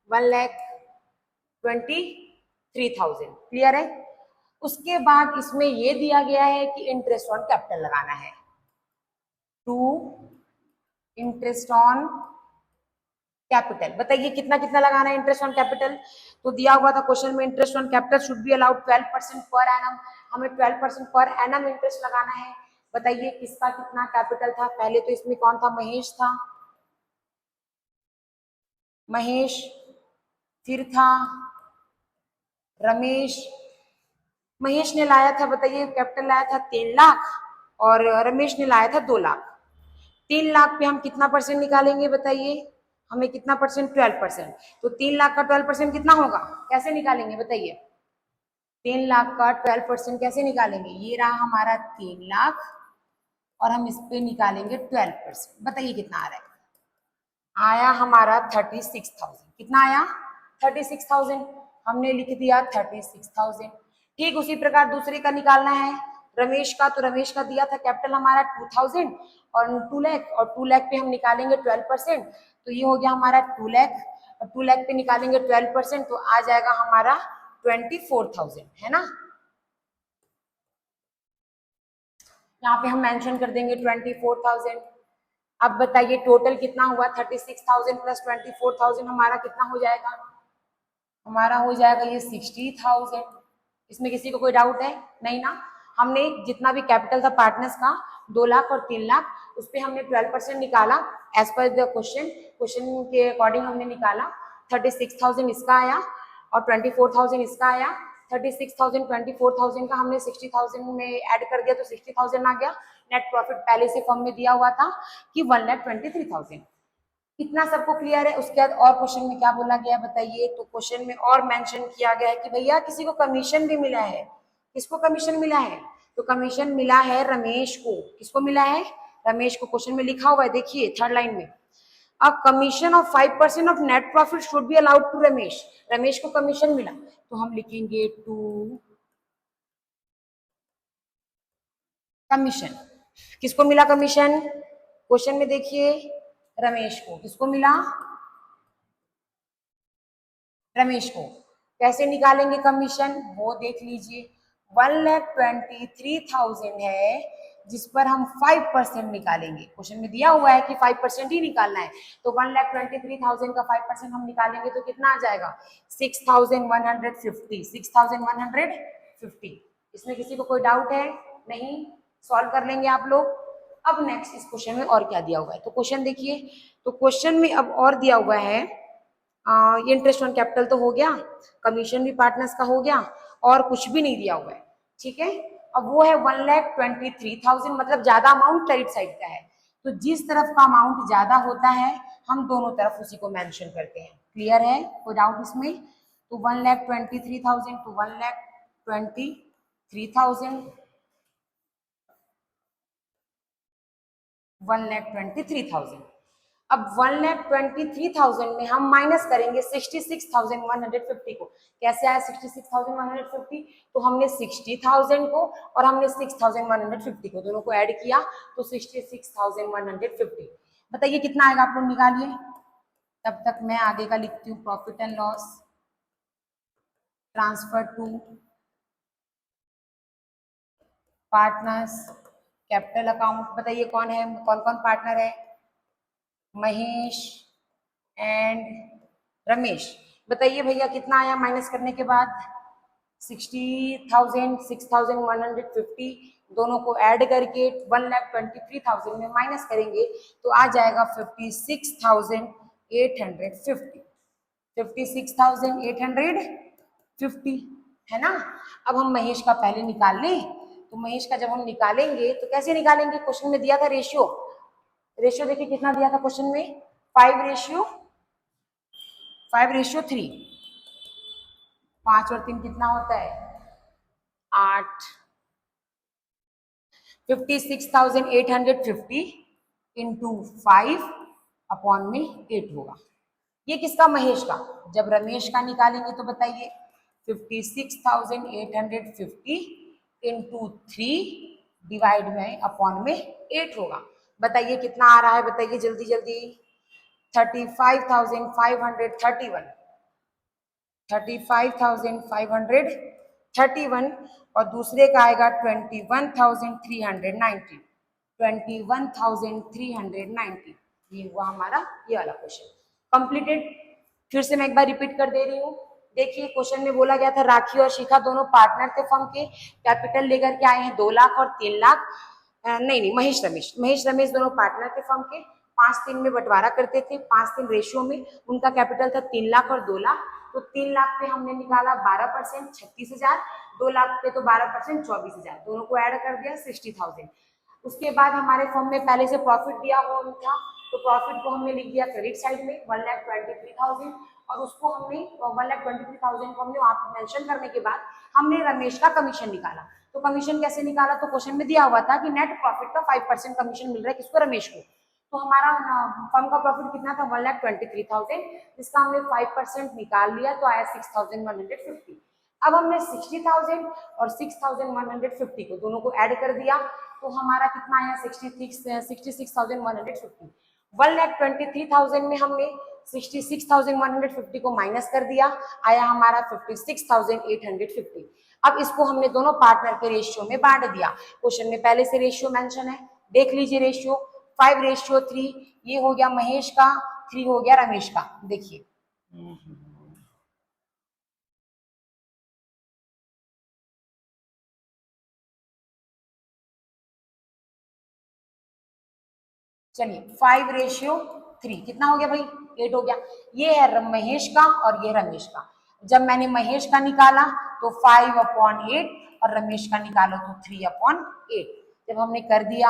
1,23,000। क्लियर है। उसके बाद इसमें ये दिया गया है कि इंटरेस्ट ऑन कैपिटल लगाना है, टू इंटरेस्ट ऑन कैपिटल। बताइए कितना कितना लगाना है इंटरेस्ट ऑन कैपिटल। तो दिया हुआ था क्वेश्चन में interest on capital should be allowed 12% per annum. हमें 12% पर एनम इंटरेस्ट लगाना है। बताइए किसका कितना कैपिटल था। पहले तो इसमें कौन था, महेश था, महेश, फिर था रमेश। महेश ने लाया था, बताइए कैपिटल लाया था 3 लाख और रमेश ने लाया था 2 लाख। 3 लाख पे हम कितना परसेंट निकालेंगे, बताइए। हमें कितना परसेंट, 12%। तो 3 लाख का 12% कितना होगा, कैसे निकालेंगे बताइए। 3 लाख का 12% कैसे निकालेंगे। ये रहा हमारा 3 लाख और हम इस पे निकालेंगे 12%। बताइए कितना आ रहा है। आया हमारा 36,000। कितना आया, 36,000। हमने लिख दिया 36,000। ठीक उसी प्रकार दूसरे का निकालना है, रमेश का। तो रमेश का दिया था कैपिटल हमारा 2,000 और 2 लाख, और 2 लाख पे हम निकालेंगे 12%। तो ये हो गया हमारा 2 लाख, और 2 लाख पे निकालेंगे 12%, तो आ जाएगा हमारा 24,000, है ना। यहाँ पे हम मेंशन कर देंगे 24,000। अब बताइए टोटल कितना हुआ, 36,000 प्लस 24,000 हमारा कितना हो जाएगा, हमारा हो जाएगा ये 60,000। इसमें किसी को कोई डाउट है, नहीं ना। हमने जितना भी कैपिटल था पार्टनर्स का 2 लाख और 3 लाख, उस पर हमने 12% निकाला as per the question. Question के अकॉर्डिंग हमने निकाला। 36,000 इसका आया और 24,000 इसका आया। 36,000 24,000 का हमने 60,000 में ऐड कर दिया तो 60,000 आ गया। नेट प्रॉफिट पहले से फॉर्म में दिया हुआ था कि 1,23,000। इतना सबको क्लियर है। उसके बाद और क्वेश्चन में क्या बोला गया बताइए। तो क्वेश्चन में और मेंशन किया गया है कि भैया किसी को कमीशन भी मिला है। किसको कमीशन मिला है, तो कमीशन मिला है रमेश को। किसको मिला है, रमेश को। क्वेश्चन में लिखा हुआ है, देखिए थर्ड लाइन में, a commission of 5% of net profit should be allowed to Ramesh. Ramesh को कमीशन मिला, तो हम लिखेंगे टू कमीशन। किसको मिला कमीशन, क्वेश्चन में देखिए रमेश को। किसको मिला, रमेश को। कैसे निकालेंगे कमीशन, वो देख लीजिए। 1,23,000 है जिस पर हम 5% निकालेंगे। क्वेश्चन में दिया हुआ है कि 5% ही निकालना है। तो 1,23,000 का 5% हम निकालेंगे तो कितना आ जाएगा, 6,150। 6,150। इसमें किसी को कोई डाउट है, नहीं, सॉल्व कर लेंगे आप लोग। अब नेक्स्ट इस क्वेश्चन में और क्या दिया हुआ है, तो क्वेश्चन देखिए। तो क्वेश्चन में अब और दिया हुआ है, ये इंटरेस्ट ऑन कैपिटल तो हो गया, कमीशन भी पार्टनर्स का हो गया, और कुछ भी नहीं दिया हुआ है। ठीक है, अब वो है 1,23,000, मतलब ज्यादा अमाउंट क्रेडिट साइड का है। तो जिस तरफ का अमाउंट ज्यादा होता है हम दोनों तरफ उसी को मेंशन करते हैं। क्लियर है, कोई डाउट इसमें। तो 1,23,000 टू 1,23,000, 1,23,000। अब 1,23,000 में हम माइनस करेंगे 66,150 को। कैसे आया 66,150, तो हमने 60,000 को और हमने 6,150 को दोनों को ऐड किया तो 66,150। बताइए कितना आएगा, आप लोग निकालिए। तब तक मैं आगे का लिखती हूँ, profit and loss, transfer to partners, capital account. बताइए कौन है, कौन कौन पार्टनर है, महेश एंड रमेश। बताइए भैया कितना आया माइनस करने के बाद, 60,000, 6,150, दोनों को ऐड करके 1,23,000 में माइनस करेंगे तो आ जाएगा 56,850। 56,850 है ना। अब हम महेश का पहले निकाल लें। तो महेश का जब हम निकालेंगे तो कैसे निकालेंगे, क्वेश्चन में दिया था रेशियो, रेशियो देखिए कितना दिया था क्वेश्चन में, 5:3। 5 और 3 कितना होता है, 8। 56,850 इंटू 5/8 होगा। ये किसका, महेश का। जब रमेश का निकालेंगे तो बताइए 56,850 इंटू 3 डिवाइड में अपॉन में 8 होगा। बताइए कितना आ रहा है, बताइए जल्दी जल्दी। 35,531, 35,531 और दूसरे का आएगा 21,390, 21,390। ये हुआ हमारा ये वाला क्वेश्चन कंप्लीटेड। फिर से मैं एक बार रिपीट कर दे रही हूँ। देखिए क्वेश्चन में बोला गया था राखी और शिखा दोनों पार्टनर थे फर्म के, कैपिटल लेकर के आए हैं 2 लाख और 3 लाख। नहीं, महेश रमेश दोनों पार्टनर थे फर्म के, 5-3 में बंटवारा करते थे, 5-3 रेशियो में। उनका कैपिटल था 3 लाख और 2 लाख। तो 3 लाख पे हमने निकाला 12% 36,000, 2 लाख पे तो 12% 24,000, दोनों को ऐड कर दिया 60,000। उसके बाद हमारे फर्म में पहले से प्रॉफिट दिया हुआ था, तो प्रॉफिट को हमने लिख दिया क्रेडिट साइड में 1,23,000 और उसको हमने 1,23,000 को हमने वहां पर मेंशन करने के बाद हमने रमेश का कमीशन निकाला। तो कमीशन कैसे निकाला, तो क्वेश्चन में दिया हुआ था कि नेट प्रॉफिट का 5% कमीशन मिल रहा है किसको, रमेश को। तो हमारा फर्म का प्रॉफिट कितना था 1,23,000, जिसका हमने 5% निकाल लिया तो आया 6,150। अब हमने 60,000 और 6,150 को दोनों को ऐड कर दिया तो हमारा कितना आया 66,150। 1,23,000 में हमने 66,150 को माइनस कर दिया, आया हमारा 56,850। अब इसको हमने दोनों पार्टनर के रेशियो में बांट दिया। क्वेश्चन में पहले से रेशियो मेंशन है, देख लीजिए रेशियो 5:3। ये हो गया महेश का, 3 हो गया रमेश का। देखिए चलिए 5:3 कितना हो गया भाई, 8 हो गया। ये है महेश का और ये रमेश का। जब मैंने महेश का निकाला तो 5/8 और रमेश का निकालो तो 3/8। जब हमने कर दिया,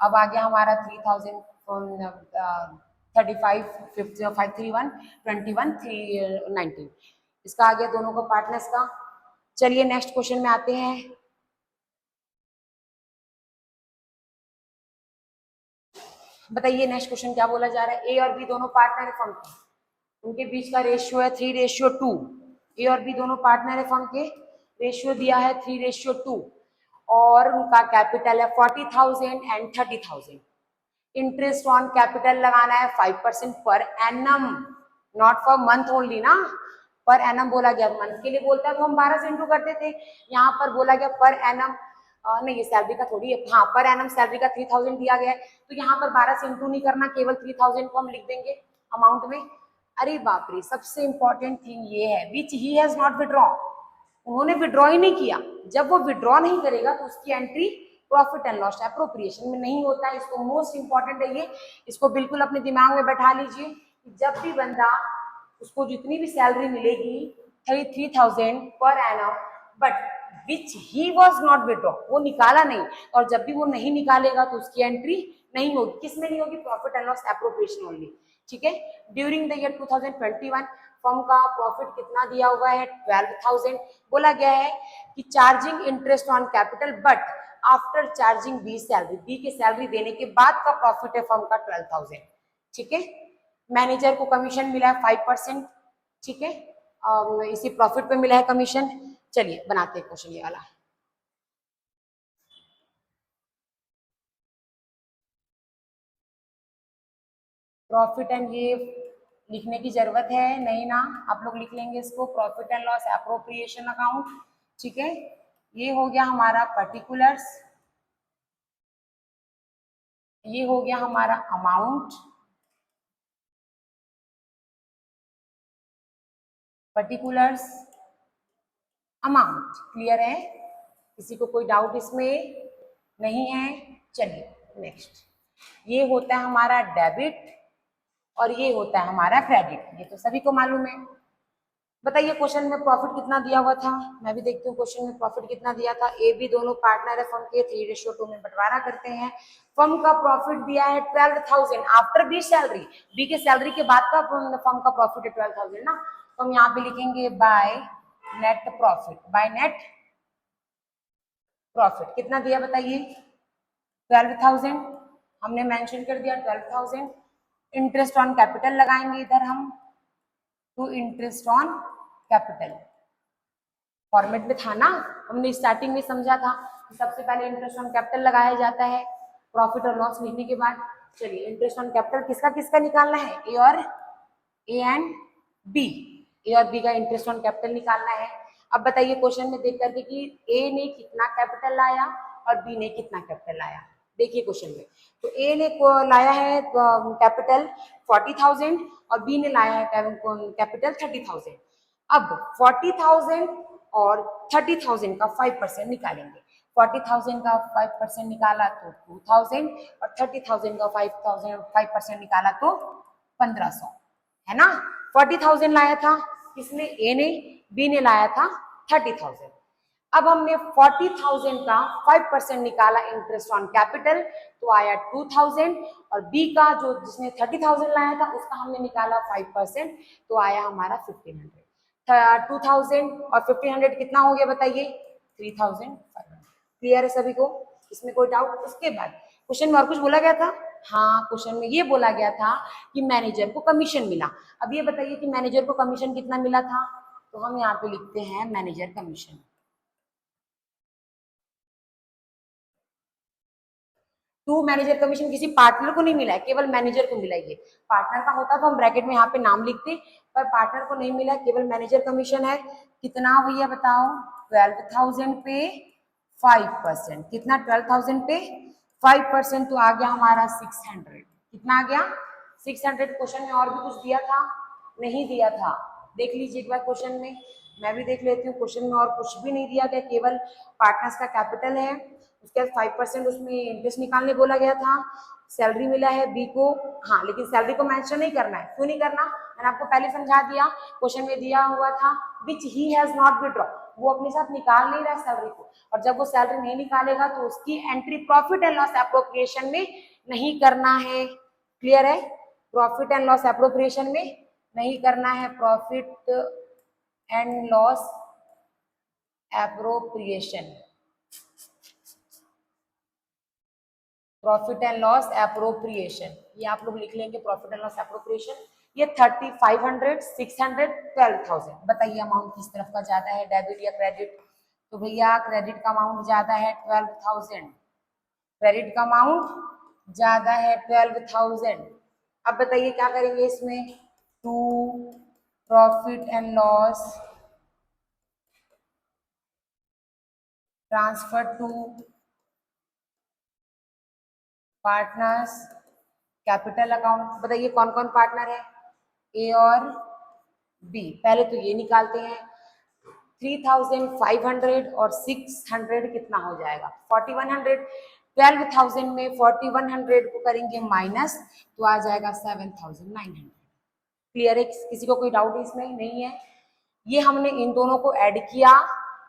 अब आ गया हमारा 3,000 35 531 21 319। इसका आ गया दोनों का पार्टनर्स का। चलिए नेक्स्ट क्वेश्चन में आते हैं। बताइए नेक्स्ट क्वेश्चन क्या बोला जा रहा है। ए और बी दोनों पार्टनर है फर्म के, उनके बीच का रेशियो है 3:2। ए और बी दोनों पार्टनर है फर्म के, रेशियो दिया है 3:2 और उनका कैपिटल है 40,000 एंड 30,000। इंटरेस्ट ऑन कैपिटल लगाना है 5% per annum, not for month only ना, पर एनम बोला गया। मंथ के लिए बोलता है तो हम 12 से इंटू करते थे, यहाँ पर बोला गया पर एनम। नहीं, ये सैलरी का थोड़ी है, हाँ पर एनम सैलरी का 3,000 दिया गया है तो यहाँ पर 12 से इंटू नहीं करना, केवल 3,000 को हम लिख देंगे अमाउंट में। अरे बाप रे, सबसे इंपॉर्टेंट थिंग ये है विच ही हैज नॉट विड्रॉ, उन्होंने विड्रॉ ही नहीं किया। जब वो विड्रॉ नहीं करेगा तो उसकी entry profit and loss appropriation में नहीं होता है। इसको मोस्ट इंपॉर्टेंट है ये, इसको बिल्कुल अपने दिमाग में बैठा लीजिए कि जब भी बंदा, उसको जितनी भी सैलरी मिलेगी 33,000 per annum, but which he was not withdraw, वो निकाला नहीं, और जब भी वो नहीं निकालेगा तो उसकी एंट्री नहीं होगी। किसमें नहीं होगी, profit and loss appropriation only. ठीक है, ड्यूरिंग द ईयर 2021 फर्म का प्रॉफिट कितना दिया हुआ है 12,000। बोला गया है कि charging interest on capital but after charging B salary, B की सैलरी देने के बाद का प्रॉफिट है फर्म का 12,000। ठीक है, मैनेजर को कमीशन मिला है 5%। ठीक है, इसी प्रॉफिट पे मिला है कमीशन। चलिए बनाते हैं क्वेश्चन ये वाला। प्रॉफिट एंड ये लिखने की जरूरत है नहीं ना, आप लोग लिख लेंगे इसको, profit and loss appropriation account. ठीक है, ये हो गया हमारा पर्टिकुलर्स, ये हो गया हमारा अमाउंट, पर्टिकुलर्स अमाउंट। क्लियर है, किसी को कोई डाउट इसमें नहीं है। चलिए नेक्स्ट, ये होता है हमारा डेबिट और ये होता है हमारा क्रेडिट, ये तो सभी को मालूम है। बताइए क्वेश्चन में प्रॉफिट कितना दिया हुआ था, मैं भी देखती हूँ क्वेश्चन में प्रॉफिट कितना दिया था। ए बी दोनों पार्टनर है फर्म के, 3:2 में बंटवारा करते हैं। फर्म का प्रॉफिट दिया है 12,000 आफ्टर बी सैलरी, बी के सैलरी के बाद का फर्म का प्रॉफिट है 12,000 ना, तो हम यहाँ पे लिखेंगे by net profit, by net profit कितना दिया बताइए 12,000, हमने मेंशन कर दिया 12,000। इंटरेस्ट ऑन कैपिटल लगाएंगे इधर हम, to interest on capital, format में था ना, हमने स्टार्टिंग में समझा था कि सबसे पहले इंटरेस्ट ऑन कैपिटल लगाया जाता है प्रॉफिट और लॉस लिखने के बाद। चलिए इंटरेस्ट ऑन कैपिटल किसका किसका निकालना है, ए एंड बी, ए और बी का इंटरेस्ट ऑन कैपिटल निकालना है। अब बताइए क्वेश्चन में देख करके कि ए ने कितना कैपिटल लाया और बी ने कितना कैपिटल लाया। देखिए क्वेश्चन में, तो ए ने लाया है कैपिटल 40,000 और बी ने लाया है कैपिटल 30,000। अब 40,000 और 30,000 का 5% निकालेंगे। 40,000 का 5% निकाला तो 2,000 और 30,000 का 5% निकाला तो 1,500, है ना। 40,000 लाया था किसने, ए ने, बी ने लाया था 30,000। अब हमने 40,000 का 5% निकाला इंटरेस्ट ऑन कैपिटल तो आया 2,000 और बी का जो जिसने 30,000 लाया था उसका हमने निकाला 5% तो आया हमारा 1,500। 2,000 और 1,500 कितना हो गया बताइए 3,500। क्लियर है सभी को, इसमें कोई डाउट। उसके बाद क्वेश्चन में और कुछ बोला गया था, हाँ क्वेश्चन में ये बोला गया था कि मैनेजर को कमीशन मिला। अब ये बताइए कि मैनेजर को कमीशन कितना मिला था, तो हम यहाँ पे लिखते हैं manager commission. To manager commission किसी पार्टनर को नहीं मिला है, केवल मैनेजर को मिला है। ये पार्टनर का होता तो हम ब्रैकेट में यहाँ पे नाम लिखते, पर पार्टनर को नहीं मिला, केवल मैनेजर कमीशन है। कितना भैया बताओ 12,000 पे 5%, कितना 12,000 पे 5% तो आ गया हमारा 600। कितना आ गया 600। क्वेश्चन में और भी कुछ दिया था, नहीं दिया था, देख लीजिए एक बार क्वेश्चन में, मैं भी देख लेती हूँ। क्वेश्चन में और कुछ भी नहीं दिया गया, केवल पार्टनर्स का कैपिटल है, उसके बाद 5% उसमें इंटरेस्ट निकालने बोला गया था। सैलरी मिला है बी को, हाँ लेकिन सैलरी को मेंशन नहीं करना है, क्यों नहीं करना, मैंने आपको पहले समझा दिया। क्वेश्चन में दिया हुआ था विच ही हैज नॉट विड्रॉ, वो अपने साथ निकाल नहीं रहा सैलरी को, और जब वो सैलरी नहीं निकालेगा तो उसकी entry profit and loss appropriation में नहीं करना है। क्लियर है, प्रॉफिट एंड लॉस एप्रोप्रिएशन में नहीं करना है, profit and loss appropriation, profit and loss appropriation, ये आप लोग लिख लेंगे प्रॉफिट एंड लॉस एप्रोप्रिएशन। ये 3,500, 600, 12,000, बताइए अमाउंट किस तरफ का ज्यादा है, डेबिट या क्रेडिट। तो भैया क्रेडिट का अमाउंट ज्यादा है 12,000, क्रेडिट का अमाउंट ज्यादा है 12,000। अब बताइए क्या करेंगे इसमें, to profit and loss transfer to partners capital account. बताइए कौन कौन पार्टनर है, ए और बी। पहले तो ये निकालते हैं, 3,500 और 600 कितना हो जाएगा 4,100। 12,000 में 4,100 को करेंगे माइनस तो आ जाएगा 7,900। क्लियर है, किसी को कोई डाउट इसमें नहीं है। ये हमने इन दोनों को ऐड किया,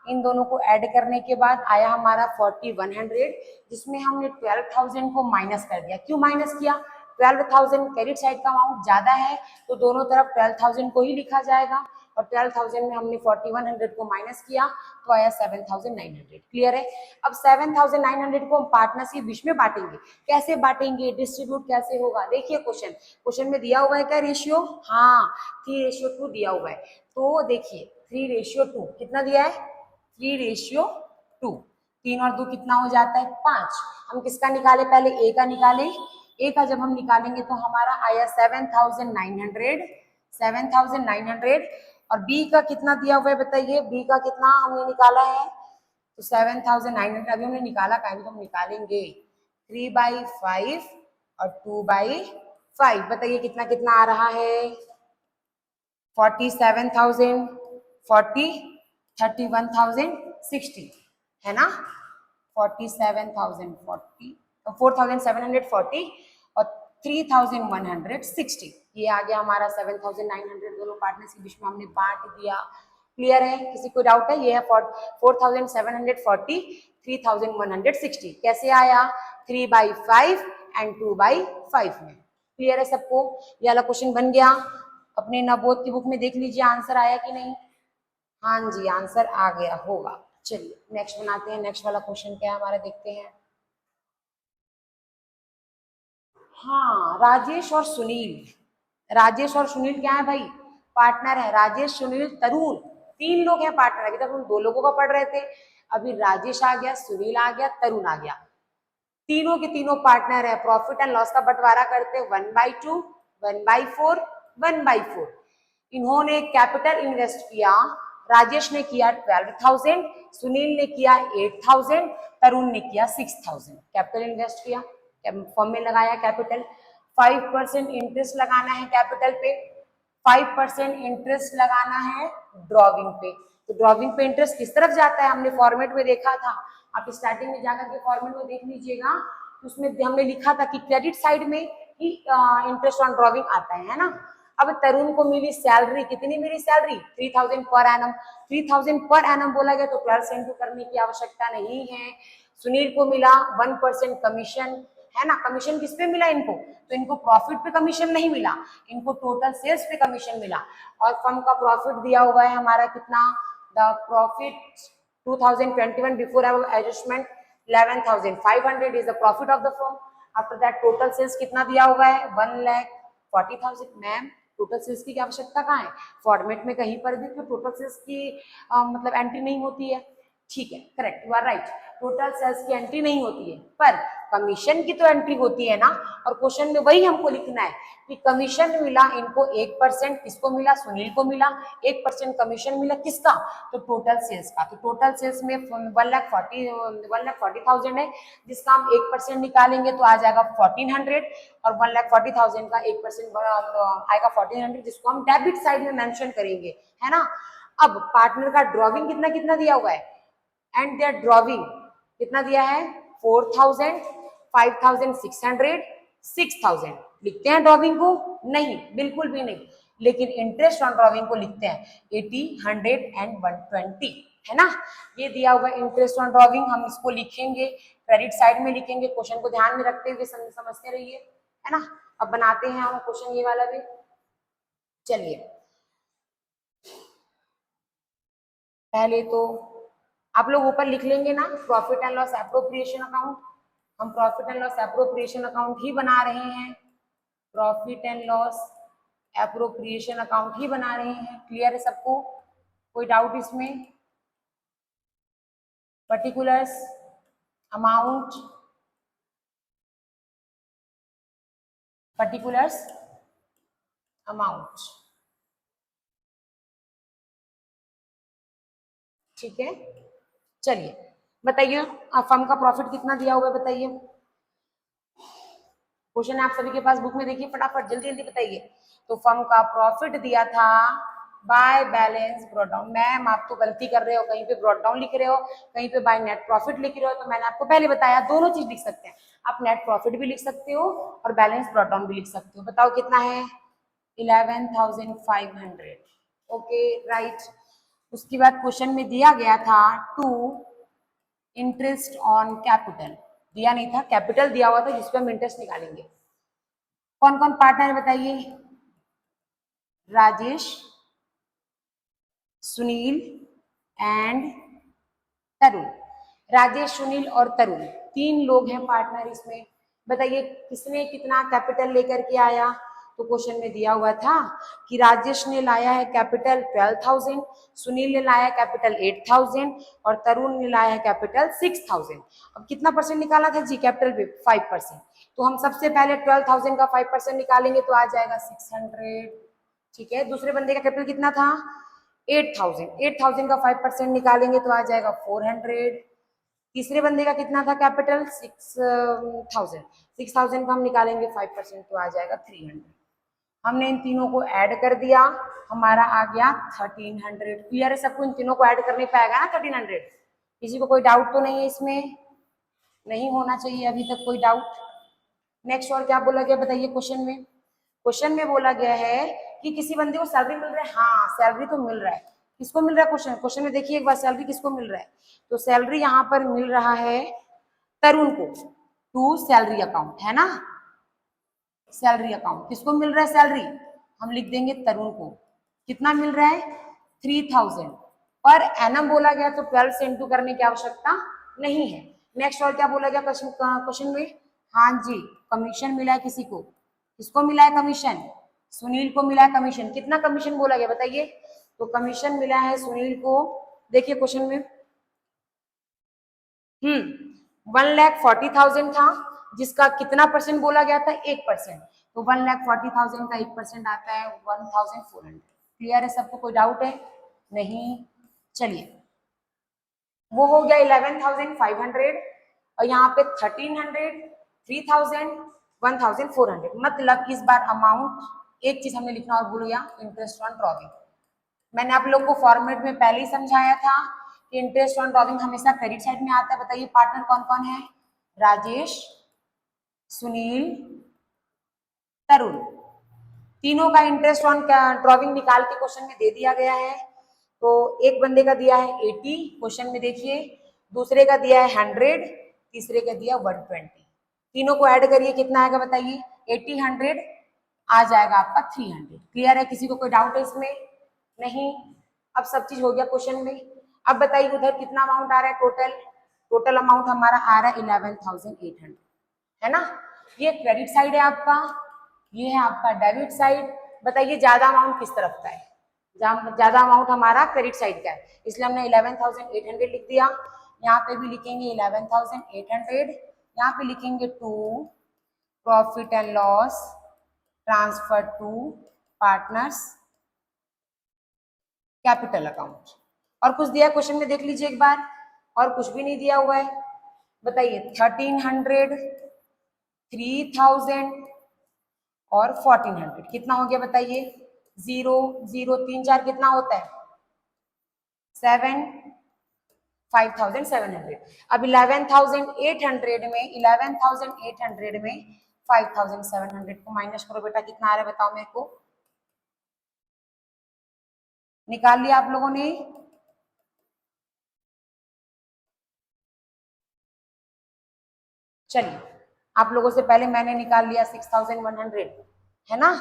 इन दोनों को ऐड करने के बाद आया हमारा 4,100, जिसमें हमने 12,000 को माइनस कर दिया। क्यों माइनस किया, 12,000 क्रेडिट साइड का अमाउंट ज्यादा है तो दोनों तरफ 12,000 को ही लिखा जाएगा, और 12,000 में हमने 4,100 को माइनस किया तो आया 7,900। क्लियर है। अब 7,900 को हम पार्टनर्स के बीच में बांटेंगे। कैसे बांटेंगे, डिस्ट्रीब्यूट कैसे होगा, देखिए क्वेश्चन में दिया हुआ है क्या रेशियो, हाँ 3:2 दिया हुआ है। तो देखिए 3:2 कितना दिया है 3:2, 3 और 2 कितना हो जाता है 5। हम किसका निकाले, पहले ए का निकाले, ए का जब हम निकालेंगे तो हमारा आया 7,900 और बी का कितना दिया हुआ है बताइए, बी का कितना हमने निकाला है, तो 7,900 अभी हमने निकाला, कहीं तो हम निकालेंगे 3/5 और 2/5। बताइए कितना कितना आ रहा है 47,000, 40, 31,060 है ना, 47,040 4,740 और 3160, ये आ गया हमारा 7900 दोनों पार्टनर्स के बीच में हमने बांट दिया। क्लियर है? किसी को डाउट है? ये है 4740 3160 कैसे आया? 3/5 एंड 2/5 में। क्लियर है सबको? ये वाला क्वेश्चन बन गया। अपने नवोद की बुक में देख लीजिए आंसर आया कि नहीं। हाँ जी, आंसर आ गया होगा। चलिए नेक्स्ट बनाते हैं। नेक्स्ट वाला क्वेश्चन क्या है हमारा, देखते हैं। हाँ, राजेश और सुनील। राजेश और सुनील क्या है भाई? पार्टनर है। राजेश, सुनील, तरुण, 3 लोग हैं पार्टनर। अभी तक हम 2 लोगों का पढ़ रहे थे, अभी राजेश आ गया, सुनील आ गया, तरुण आ गया। तीनों के तीनों पार्टनर है। प्रॉफिट एंड लॉस का बंटवारा करते 1/2, 1/4, 1/4। इन्होंने कैपिटल इन्वेस्ट किया। राजेश ने किया 12,000, सुनील ने किया 8,000, तरुण ने किया 6,000। कैपिटल इन्वेस्ट किया, फॉर्म में लगाया कैपिटल। 5% इंटरेस्ट लगाना है कैपिटल पे, 5% इंटरेस्ट लगाना है ड्रॉविंग पे। तो ड्रॉविंग पे इंटरेस्ट किस तरफ जाता है हमने फॉर्मेट में देखा था। आप स्टार्टिंग में जाकर के फॉर्मेट में देख लीजिएगा, उसमें हमने लिखा था कि क्रेडिट साइड में ही इंटरेस्ट ऑन ड्रॉविंग आता है ना। अब तरुण को मिली सैलरी, कितनी मिली salary? 3,000 per annum. 3,000 per annum बोला गया तो 12 से इंटू करने की आवश्यकता नहीं है। सुनील को मिला 1% कमीशन, है ना। कमीशन किस पे मिला इनको? तो इनको प्रॉफिट पे कमीशन नहीं मिला, इनको टोटल सेल्स पे कमीशन मिला। और फर्म का प्रॉफिट दिया हुआ है हमारा कितना? The profit 2021 before adjustment 11,500 is the profit of the firm. After that total sales कितना दिया हुआ है? 1,40,000। मैम टोटल सेल्स की आवश्यकता कहाँ है? फॉर्मेट में कहीं पर भी तो टोटल सेल्स की मतलब एंट्री नहीं होती है। ठीक है, correct, you are right. Total sales की एंट्री नहीं होती है, पर कमीशन की तो एंट्री होती है ना। और क्वेश्चन में वही हमको लिखना है कि कमीशन मिला इनको 1%, किसको मिला? सुनील को मिला। 1% कमीशन मिला किसका? तो टोटल सेल्स का। तो टोटल सेल्स में 1,40,000 है, जिसका हम 1% निकालेंगे तो आ जाएगा 1,400, और 1,40,000 का 1% आएगा 1,400, जिसको हम डेबिट साइड में मेंशन करेंगे, है ना। अब पार्टनर का ड्रॉविंग कितना कितना दिया हुआ है, एंड देयर ड्रॉविंग कितना दिया है? 4,000, 5,600, 6,000। लिखते हैं ड्रॉविंग को? नहीं, बिल्कुल भी नहीं। लेकिन इंटरेस्ट ऑन ड्रॉविंग को लिखते हैं 80, 100 एंड 120, है ना। ये दिया हुआ इंटरेस्ट ऑन ड्रॉविंग, हम इसको लिखेंगे क्रेडिट साइड में लिखेंगे। क्वेश्चन को ध्यान में रखते हुए समझते रहिए, है ना। अब बनाते हैं हम क्वेश्चन ये वाला भी। चलिए पहले तो आप लोग ऊपर लिख लेंगे ना profit and loss appropriation account. हम profit and loss appropriation account ही बना रहे हैं, profit and loss appropriation account ही बना रहे हैं। क्लियर है सबको? कोई डाउट इसमें? पर्टिकुलर्स, अमाउंट, पर्टिकुलर्स, अमाउंट, ठीक है। चलिए बताइए, फर्म का प्रॉफिट कितना दिया हुआ है बताइए। क्वेश्चन आप सभी के पास बुक में देखिए, फटाफट जल्दी जल्दी बताइए। तो फर्म का प्रॉफिट दिया था by balance brought down. Ma'am आप तो गलती कर रहे हो, कहीं पे ब्रॉट डाउन लिख रहे हो, कहीं पे बाय नेट प्रॉफिट लिख रहे हो। तो मैंने आपको पहले बताया दोनों चीज लिख सकते हैं, आप नेट प्रॉफिट भी लिख सकते हो और बैलेंस ब्रॉट डाउन भी लिख सकते हो। बताओ कितना है? 11,500। Okay right. उसके बाद क्वेश्चन में दिया गया था टू इंटरेस्ट ऑन कैपिटल, दिया नहीं था, कैपिटल दिया हुआ था जिसपे हम इंटरेस्ट निकालेंगे। कौन कौन पार्टनर है बताइए? राजेश, सुनील एंड तरुण। राजेश, सुनील और तरुण 3 लोग हैं पार्टनर इसमें। बताइए किसने कितना कैपिटल लेकर के आया? तो क्वेश्चन में दिया हुआ था कि राजेश ने लाया है कैपिटल 12,000, सुनील ने लाया कैपिटल 8,000 और तरुण ने लाया है कैपिटल 6,000। अब कितना परसेंट निकाला था जी कैपिटल पे? 5%। तो हम सबसे पहले 12,000 का 5% निकालेंगे तो आ जाएगा 600। ठीक है, दूसरे बंदे का कैपिटल कितना था? 8,000। 8,000 का 5% निकालेंगे तो आ जाएगा 400। तीसरे बंदे का कितना था कैपिटल? 6,000। 6,000 का हम निकालेंगे 5% तो आ जाएगा 300। हमने इन तीनों को ऐड कर दिया, हमारा आ गया 1,300। क्लियर है सबको? इन तीनों को ऐड करने पे आएगा ना 1,300। किसी को कोई डाउट तो नहीं है इसमें? नहीं होना चाहिए अभी तक कोई डाउट। नेक्स्ट और क्या बोला गया बताइए क्वेश्चन में बोला गया है कि किसी बंदे को सैलरी मिल रहा है, हाँ सैलरी तो मिल रहा है, किसको मिल रहा है, क्वेश्चन में देखिए एक बार सैलरी किसको मिल रहा है, तो सैलरी यहाँ पर मिल रहा है तरुण को, टू सैलरी अकाउंट है ना, सैलरी अकाउंट किसको मिल रहा है सैलरी, हम लिख देंगे तरुण को, कितना मिल रहा है 3000 पर एनम बोला गया तो 12 से इंटू करने की आवश्यकता नहीं है। नेक्स्ट और क्या बोला गया क्वेश्चन में, हाँ जी कमीशन मिला है किसी को, किसको मिला है कमीशन, सुनील को मिला है कमीशन, कितना कमीशन बोला गया बताइए, तो कमीशन मिला है सुनील को, देखिए क्वेश्चन में 1,40,000 था जिसका कितना परसेंट बोला गया था 1%, तो 1,40,000 का 1% आता है 1,400। क्लियर है सबको, कोई डाउट है नहीं, चलिए वो हो गया 11,500 और यहाँ पे 1,300 3,000 1,400, मतलब इस बार अमाउंट एक चीज हमने लिखना और भूल गया, इंटरेस्ट ऑन ड्रॉविंग। मैंने आप लोग को फॉर्मेट में पहले ही समझाया था कि इंटरेस्ट ऑन ड्रॉविंग हमेशा क्रेडिट साइड में आता है। बताइए पार्टनर कौन कौन है, राजेश, सुनील, तरुण, तीनों का इंटरेस्ट ऑन ड्रॉविंग निकाल के क्वेश्चन में दे दिया गया है। तो एक बंदे का दिया है 80 क्वेश्चन में देखिए, दूसरे का दिया है 100, तीसरे का दिया 120, तीनों को ऐड करिए कितना आएगा बताइए, 80 100 आ जाएगा आपका 300। क्लियर है, किसी को कोई डाउट है इसमें नहीं, अब सब चीज हो गया क्वेश्चन में। अब बताइए उधर कितना अमाउंट आ रहा है, टोटल अमाउंट हमारा आ रहा है 11,800 है ना, ये क्रेडिट साइड है आपका, ये है आपका डेबिट साइड। बताइए ज्यादा अमाउंट किस तरफ का है, ज्यादा अमाउंट हमारा क्रेडिट साइड का है, इसलिए हमने 11,800 लिख दिया। यहाँ पे भी लिखेंगे 11,800, यहाँ पे लिखेंगे to profit and loss transfer to partners capital account. और कुछ दिया क्वेश्चन में देख लीजिए एक बार, और कुछ भी नहीं दिया हुआ है। बताइए 1,300 3,000 और 1,400 कितना हो गया बताइए, 0 0 3 4 कितना होता है 7, 5,700। अब 11,800 में 5,700 को माइनस करो बेटा, कितना आ रहा है बताओ मेरे को, निकाल लिया आप लोगों ने, चलिए आप लोगों से पहले मैंने निकाल लिया 6,100 है ना,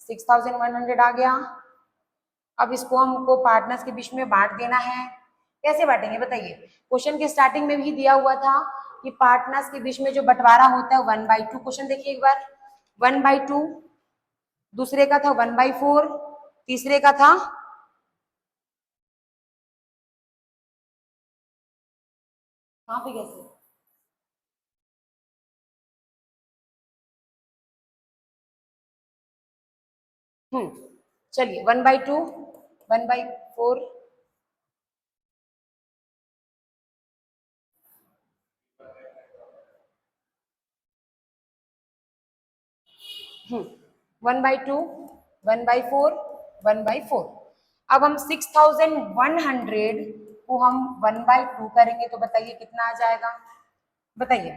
6,100 आ गया। अब इसको हमको पार्टनर्स के बीच में बांट देना है, कैसे बांटेंगे बताइए, क्वेश्चन के स्टार्टिंग में भी दिया हुआ था कि पार्टनर्स के बीच में जो बंटवारा होता है 1/2, क्वेश्चन देखिए एक बार 1/2, दूसरे का था 1/4, तीसरे का था कहाँ पे कैसे, चलिए 1/2 1/4 1/2 1/4 1/4। अब हम 6,100 को हम 1/2 करेंगे तो बताइए कितना आ जाएगा, बताइए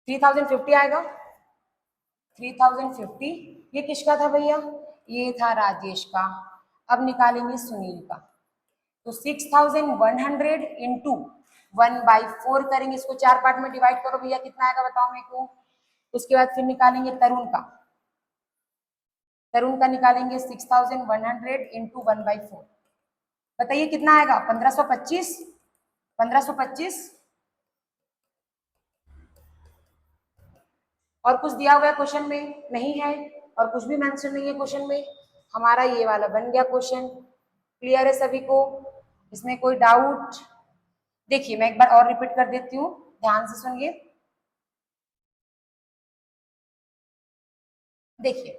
3,050 आएगा, 3,050। ये किसका था भैया, ये था राजेश का। अब निकालेंगे सुनील का, तो 6,100 इंटू 1/4 करेंगे, इसको 4 पार्ट में डिवाइड करो भैया कितना आएगा बताओ मेरे को। उसके बाद फिर निकालेंगे तरुण का निकालेंगे 6,100 इंटू 1/4, बताइए कितना आएगा 1,525, 1,525। और कुछ दिया हुआ है क्वेश्चन में नहीं है, और कुछ भी मेंशन नहीं है क्वेश्चन में, हमारा ये वाला बन गया क्वेश्चन। क्लियर है सभी को, इसमें कोई डाउट, देखिए मैं एक बार और रिपीट कर देती हूँ, ध्यान से सुनिए। देखिए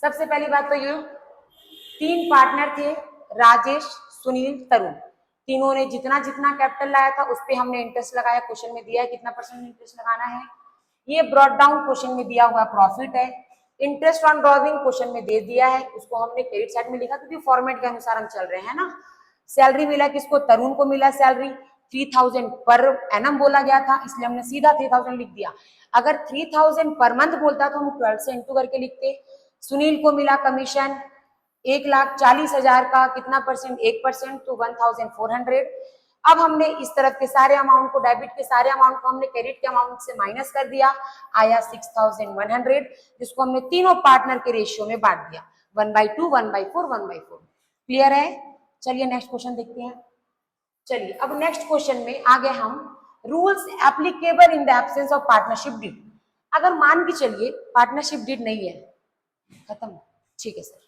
सबसे पहली बात तो ये, 3 पार्टनर थे, राजेश, सुनील, तरुण, तीनों ने जितना जितना कैपिटल लाया था उस पर हमने इंटरेस्ट लगाया, क्वेश्चन में दिया है कितना परसेंट इंटरेस्ट लगाना है, ये ब्रॉट डाउन क्वेश्चन में दिया हुआ प्रॉफिट है। इंटरेस्ट ऑन ड्रॉविंग क्वेश्चन में दे दिया है, उसको हमने क्रेडिट साइड में लिखा क्योंकि फॉर्मेट के अनुसार हम चल रहे हैं ना। सैलरी मिला किसको, तरुण को मिला सैलरी, 3000 पर एनम बोला गया था, इसलिए हमने सीधा 3000 लिख दिया। अगर 3000 पर मंथ बोलता तो हम 12 से इंटू करके लिखते। सुनील को मिला कमीशन 1,40,000 का, कितना परसेंट? 1%, तो 1400। अब हमने इस तरफ के सारे अमाउंट को, डेबिट के सारे अमाउंट को हमने क्रेडिट के अमाउंट से माइनस कर दिया, आया 6100, जिसको हमने तीनों पार्टनर के रेशियो में बांट दिया, 1/2, 1/4, 1/4। क्लियर है? चलिए नेक्स्ट क्वेश्चन देखते हैं। चलिए अब नेक्स्ट क्वेश्चन में आगे हम rules applicable in the absence of partnership deed. अगर मान के चलिए पार्टनरशिप डीड नहीं है, खत्म, ठीक है सर,